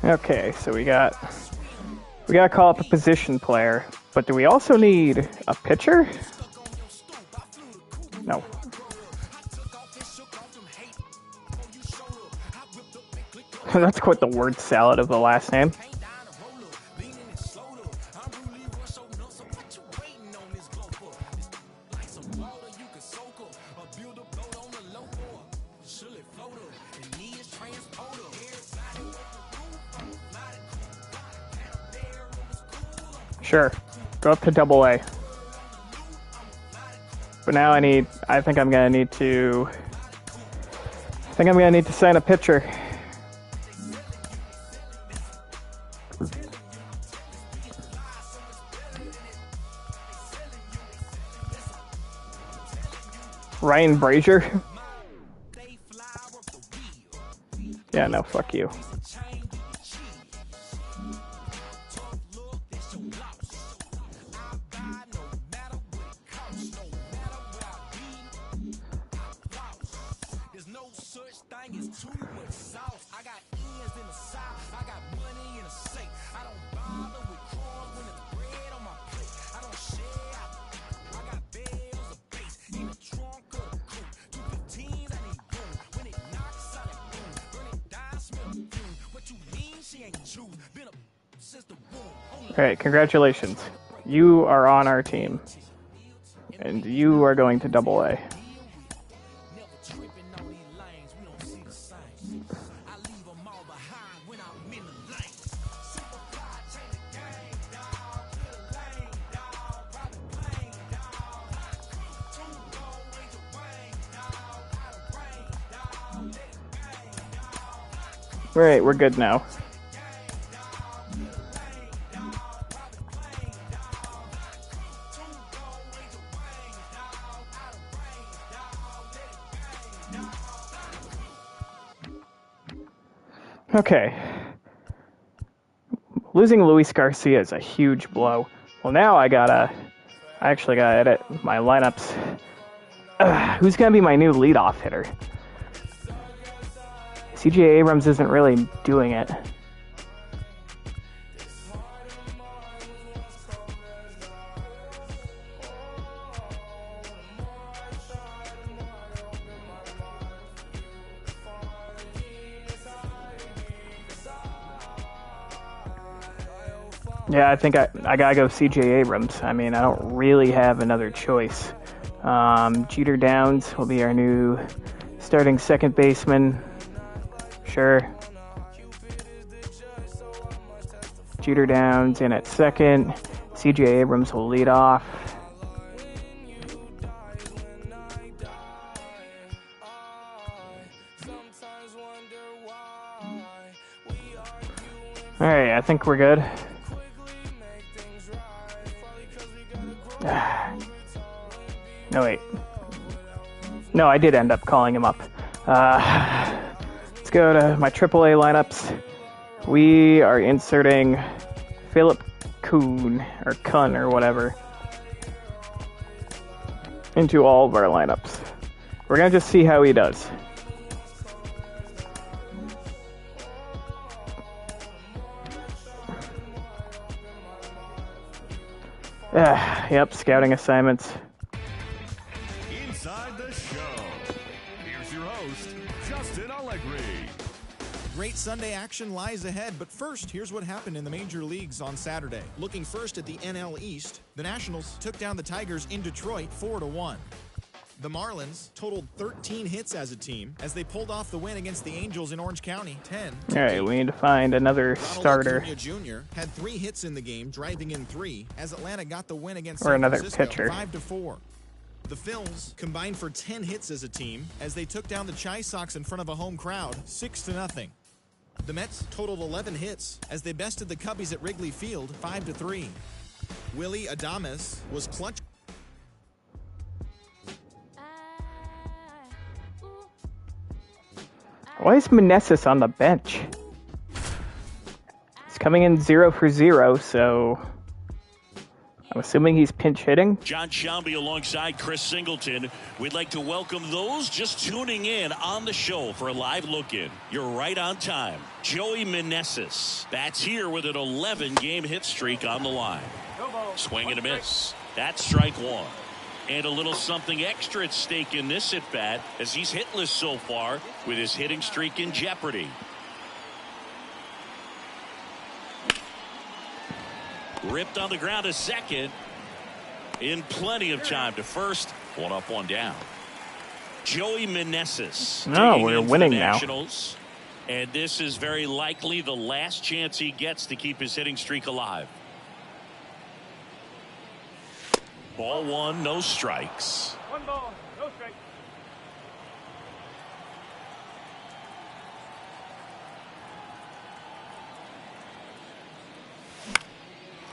Okay, so we gotta call up a position player, but do we also need a pitcher? No. That's quite the word salad of the last name. Sure, go up to AA. But now I think I'm gonna need to sign a pitcher. Ryan Brazier? Yeah, no, fuck you. Alright, congratulations. You are on our team. And you are going to AA. Alright, we're good now. Okay. Losing Luis Garcia is a huge blow. Well, now I actually gotta edit my lineups. Who's gonna be my new leadoff hitter? CJ Abrams isn't really doing it. Yeah, I think I gotta go CJ Abrams. I mean, I don't really have another choice. Jeter Downs will be our new starting second baseman. Sure. Jeter Downs in at second. CJ Abrams will lead off. All right, I think we're good. No, wait. No, I did end up calling him up. Let's go to my AAA lineups. We are inserting Philip Kuhn, or Kun, or whatever, into all of our lineups. We're going to just see how he does. Yep, scouting assignments. Inside the show, here's your host, Justin Allegri. Great Sunday action lies ahead, but first, here's what happened in the major leagues on Saturday. Looking first at the NL East, the Nationals took down the Tigers in Detroit 4-1. The Marlins totaled 13 hits as a team as they pulled off the win against the Angels in Orange County, 10. All right, we need to find another starter. Ronald Acuna Jr. had 3 hits in the game, driving in 3, as Atlanta got the win against Or San another Francisco, pitcher. 5-4. The Phils combined for 10 hits as a team as they took down the Chi Sox in front of a home crowd, 6-0. The Mets totaled 11 hits as they bested the Cubbies at Wrigley Field, 5-3. Willie Adames was clutch. Why is Meneses on the bench? He's coming in 0 for 0, so I'm assuming he's pinch hitting. John Sciambi alongside Chris Singleton. We'd like to welcome those just tuning in on the show for a live look-in. You're right on time. Joey Meneses bats here with an 11-game hit streak on the line. Swing and a miss. That's strike 1. And a little something extra at stake in this at-bat as he's hitless so far with his hitting streak in jeopardy. Ripped on the ground to second. In plenty of time to first. 1 up, 1 down. Joey Meneses. No, we're winning now. And this is very likely the last chance he gets to keep his hitting streak alive. Ball 1, no strikes. 1 ball, no strikes.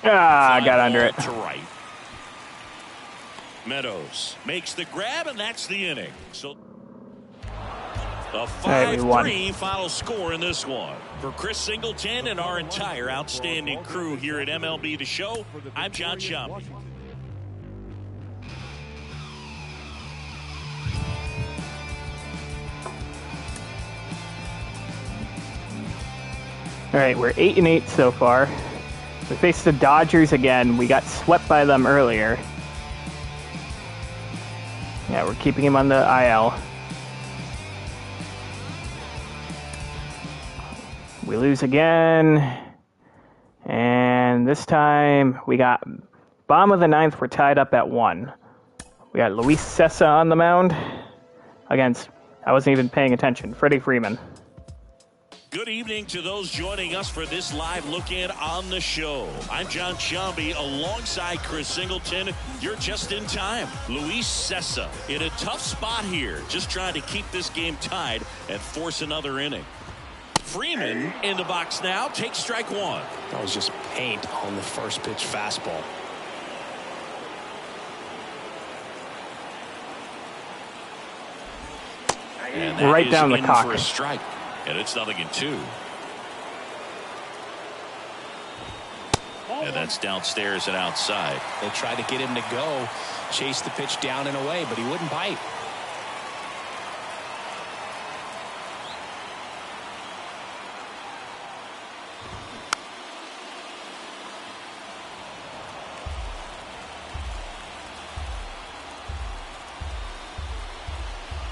I got under it. To right. Meadows makes the grab, and that's the inning. So a 5-3 final score in this one. For Chris Singleton and our entire outstanding crew here at MLB The Show, I'm John Sciambi. All right, we're 8-8 so far. We faced the Dodgers again. We got swept by them earlier. Yeah, we're keeping him on the IL. We lose again. And this time we got bottom of the 9th. We're tied up at 1. We got Luis Cessa on the mound against, I wasn't even paying attention, Freddie Freeman. Good evening to those joining us for this live look-in on the show. I'm John Sciambi alongside Chris Singleton. You're just in time. Luis Cessa in a tough spot here, just trying to keep this game tied and force another inning. Freeman in the box now, takes strike 1. That was just paint on the first pitch fastball. And that right down the in cock. for a strike. And it's 0-2. And that's downstairs and outside. They tried to get him to go, chase the pitch down and away, but he wouldn't bite.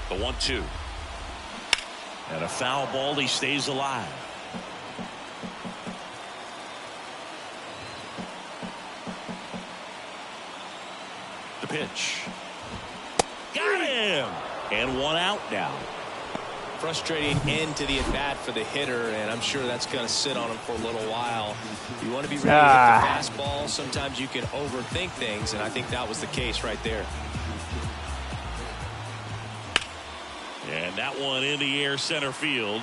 The 1-2. And a foul ball, he stays alive. The pitch. Got him! And 1 out now. Frustrating end to the at-bat for the hitter, and I'm sure that's going to sit on him for a little while. You want to be ready to hit the fastball. Sometimes you can overthink things, and I think that was the case right there. And that one in the air center field.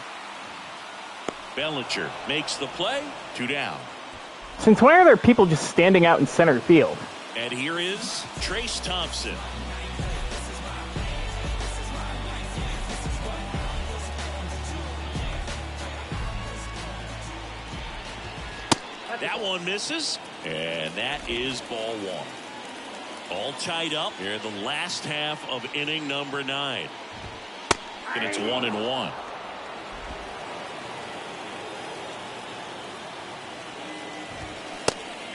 Bellinger makes the play. 2 down. Since when are there people just standing out in center field? And here is Trace Thompson. That one misses, and that is ball 1. All tied up here in the last half of inning number 9. And it's 1-1.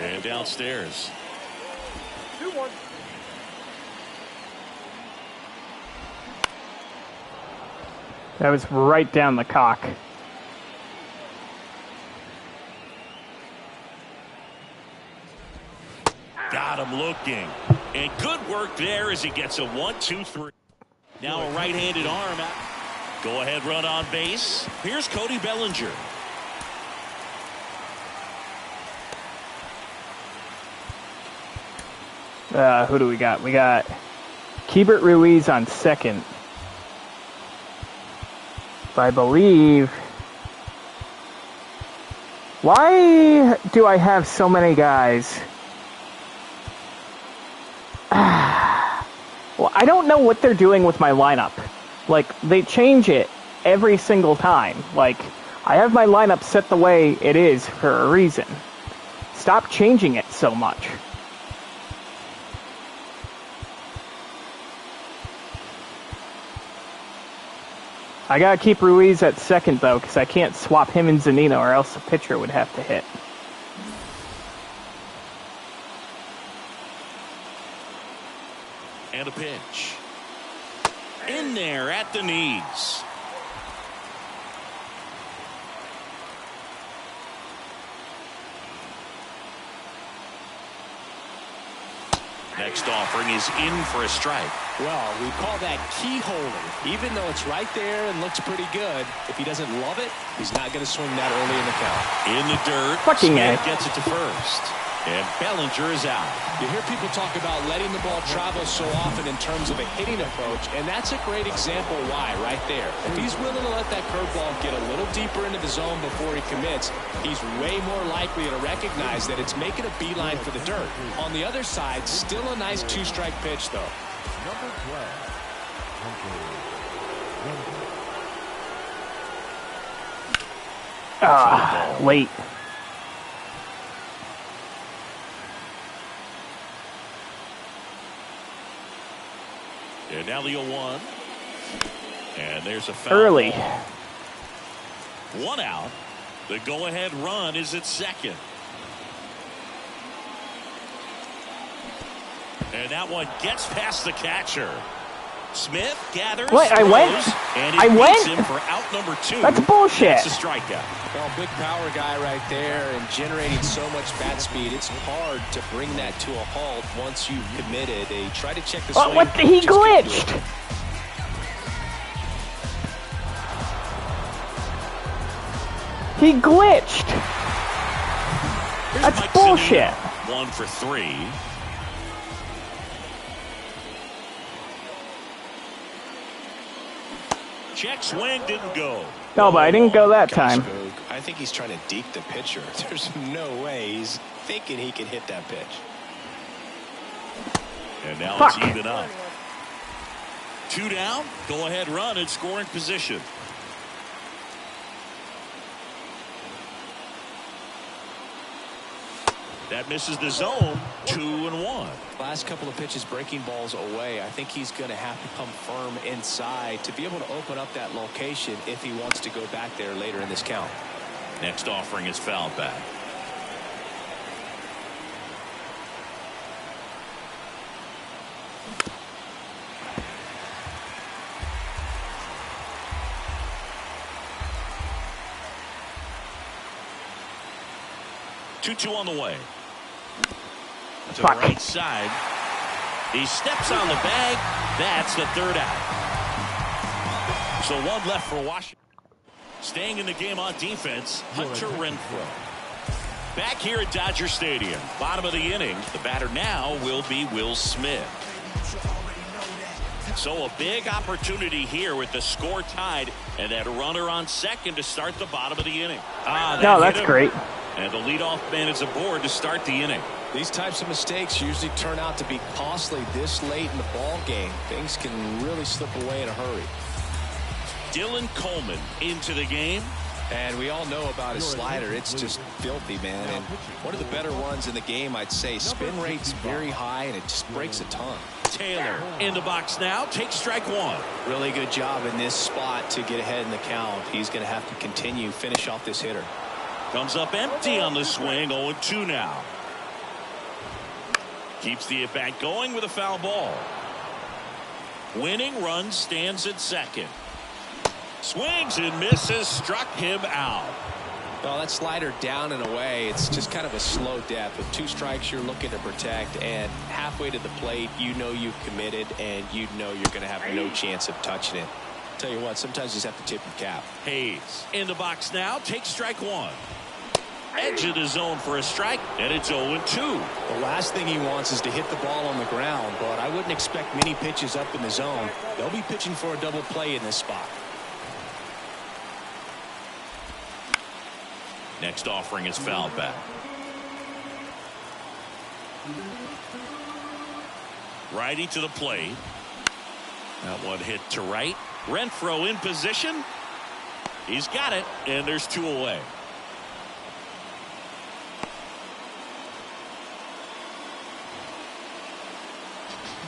And downstairs. 2-1. That was right down the cock. Got him looking. And good work there as he gets a 1-2-3. Now a right-handed arm out. Go ahead run on base. Here's Cody Bellinger. Who do we got? We got Keibert Ruiz on second. I believe. Why do I have so many guys? Well, I don't know what they're doing with my lineup. Like, they change it every single time. Like, I have my lineup set the way it is for a reason. Stop changing it so much. I gotta keep Ruiz at second, though, because I can't swap him and Zunino, or else the pitcher would have to hit. And a pitch. In there at the knees. Next offering is in for a strike. Well, we call that keyholing. Even though it's right there and looks pretty good, if he doesn't love it, he's not going to swing that early in the count. In the dirt. Fucking Smith gets it to first. And Bellinger is out. You hear people talk about letting the ball travel so often in terms of a hitting approach, and that's a great example why right there. If he's willing to let that curveball get a little deeper into the zone before he commits, he's way more likely to recognize that it's making a beeline for the dirt. On the other side, still a nice 2-strike pitch, though. Number 12. Late. And now the 0-1. And there's a foul. Early. Ball. 1 out. The go-ahead run is at second. And that one gets past the catcher. Smith gathers. What? I went? And I went? him for out number 2. That's bullshit. That's a strikeout. Well, big power guy right there and generating so much bat speed. It's hard to bring that to a halt once you've committed. They try to check the swing. What? He glitched. He glitched. Here's That's Mike bullshit. Zunino, 1 for 3. Check swing didn't go. No, but I didn't go that time. I think he's trying to deke the pitcher. There's no way he's thinking he can hit that pitch. And now Fuck. it's even up. 2 down. Go ahead run in scoring position. That misses the zone. 2-1. Last couple of pitches breaking balls away. I think he's going to have to come firm inside to be able to open up that location if he wants to go back there later in this count. Next offering is fouled back. Two on the way. To the right side. He steps on the bag. That's the 3rd out. So 1 left for Washington. Staying in the game on defense, Hunter Renfroe. Back here at Dodger Stadium. Bottom of the inning. The batter now will be Will Smith. So a big opportunity here with the score tied and that runner on second to start the bottom of the inning. No, that's great. And the leadoff man is aboard to start the inning. These types of mistakes usually turn out to be costly this late in the ball game. Things can really slip away in a hurry. Dylan Coleman into the game. And we all know about his slider. It's just filthy, man. And one of the better ones in the game, I'd say. Spin rate's very high, and it just breaks a ton. Taylor in the box now. Takes strike one. Really good job in this spot to get ahead in the count. He's going to have to continue, finish off this hitter. Comes up empty on the swing. 0-2 now. Keeps the at-bat going with a foul ball. Winning run stands at second. Swings and misses, struck him out. Well, that slider down and away, it's just kind of a slow death. With 2 strikes, you're looking to protect, and halfway to the plate, you know you've committed, and you know you're going to have no chance of touching it. Tell you what, sometimes you just have to tip your cap. Hayes in the box now, takes strike one. Edge of the zone for a strike, and it's 0-2. The last thing he wants is to hit the ball on the ground, but I wouldn't expect many pitches up in the zone. They'll be pitching for a double play in this spot. Next offering is fouled back. Righty to the plate. That one hit to right. Renfroe in position. He's got it, and there's 2 away.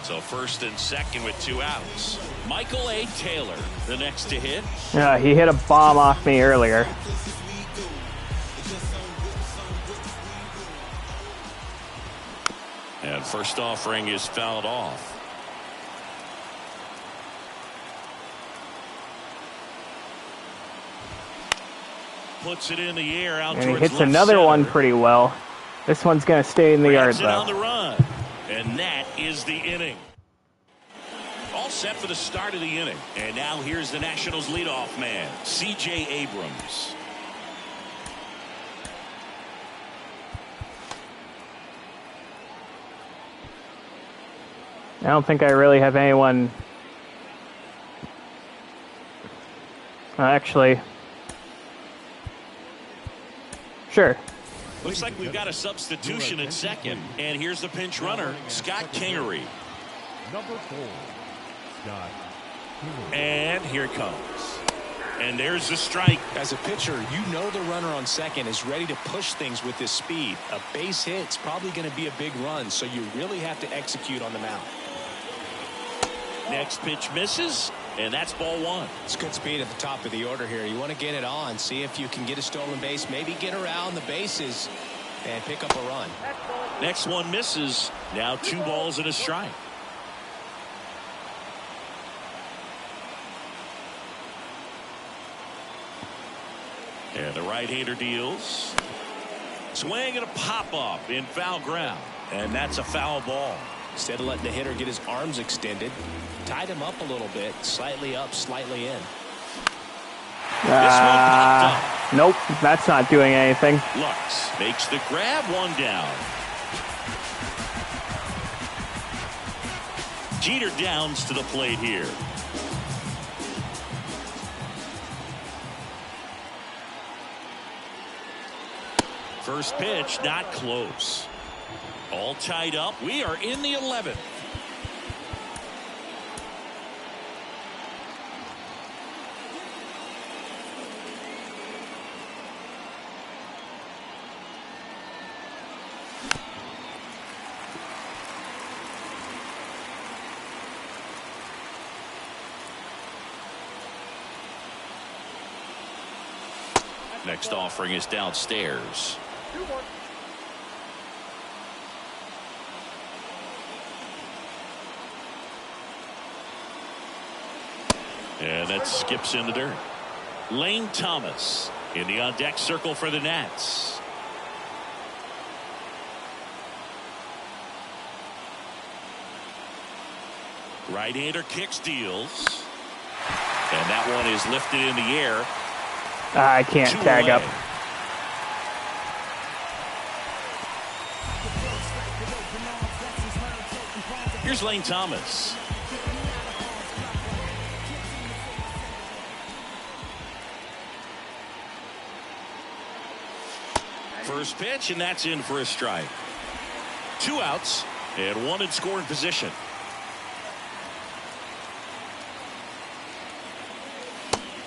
So first and second with 2 outs. Michael A. Taylor, the next to hit. Yeah, he hit a bomb off me earlier. And first offering is fouled off. Puts it in the air out and he towards hits left another center. one pretty well. This one's going to stay in the yard, Grabs it though. on the run. And that is the inning. All set for the start of the inning. And now here's the Nationals leadoff man, C.J. Abrams. I don't think I really have anyone. Actually, sure. Looks like we've got a substitution at second. And here's the pinch runner, Scott Kingery. Number 4, Scott Kingery. And here it comes. And there's the strike. As a pitcher, you know the runner on second is ready to push things with his speed. A base hit's probably going to be a big run, so you really have to execute on the mound. Next pitch misses, and that's ball 1. It's good speed at the top of the order here. You want to get it on, see if you can get a stolen base, maybe get around the bases and pick up a run. Next one misses. Now 2 balls and a strike. And the right-hander deals. Swing and a pop-up in foul ground. And that's a foul ball. Instead of letting the hitter get his arms extended, tied him up a little bit, slightly up, slightly in. This one popped up. Nope, that's not doing anything. Lux makes the grab, 1 down. Jeter Downs to the plate here. First pitch, not close. All tied up. We are in the 11th. Next offering is downstairs. And that skips in the dirt. Lane Thomas in the on-deck circle for the Nats. Right-hander kicks, deals. And that one is lifted in the air. I can't tag up. Here's Lane Thomas. First pitch, and that's in for a strike. 2 outs and 1 in scoring position.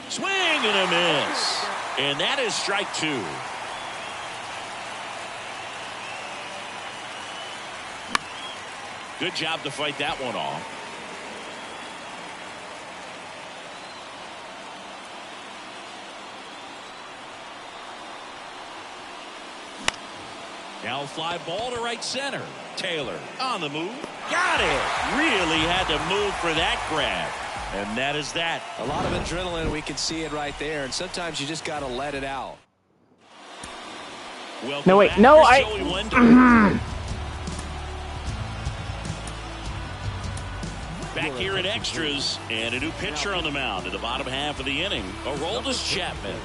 Swing and a miss. And that is strike 2. Good job to fight that one off. Now fly ball to right center. Taylor on the move. Got it. Really had to move for that grab. And that is that. A lot of adrenaline. We can see it right there. And sometimes you just got to let it out. Welcome No, wait. back. No, Here's Joey Wendell. Back here at extras, and a new pitcher on the mound in the bottom half of the inning. Aroldis Chapman.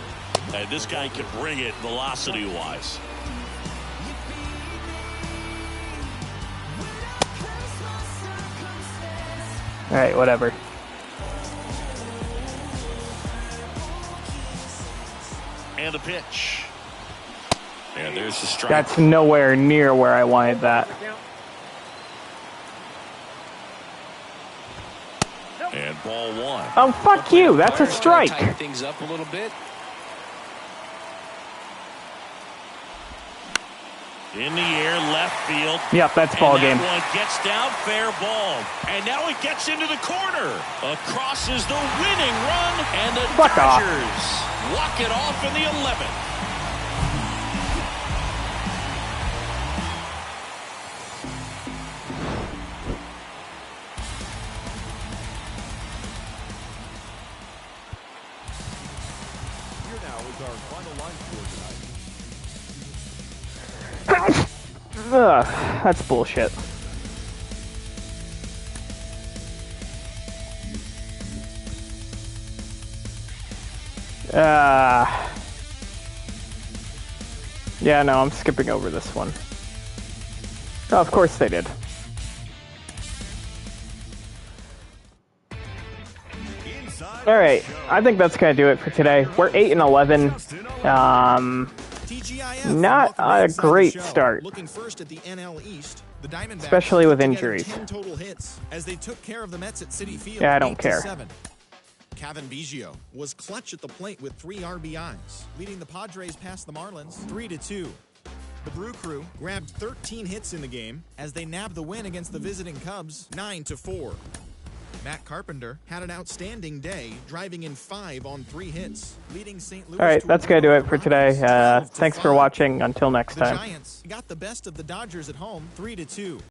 And this guy can bring it velocity-wise. All right, whatever. And a pitch. And there's the strike. That's nowhere near where I wanted that. And ball 1. Oh, fuck you. That's a strike. Tighten things up a little bit. In the air, left field. Yep, that's ball game. And that one gets down, fair ball. And now it gets into the corner. Across is the winning run, and the Fuck off. Dodgers walk it off in the 11th. Here now is our final line score tonight. Ugh, that's bullshit. Yeah, no, I'm skipping over this one. Oh, of course they did. All right, I think that's gonna do it for today. We're 8-11. Not a great start. Looking first at the NL East, the Diamondbacks Especially with put together injuries. 10 total hits as they took care of the Mets at Citi Field. Yeah, I don't care. 8-7. Kevin Biggio was clutch at the plate with 3 RBIs, leading the Padres past the Marlins 3-2. The Brew Crew grabbed 13 hits in the game as they nabbed the win against the visiting Cubs 9-4. Matt Carpenter had an outstanding day, driving in 5 on 3 hits, leading St. Louis. All right, that's gonna do it for today. 12-5. Thanks for watching. Until next The time. Giants got the best of the Dodgers at home 3-2.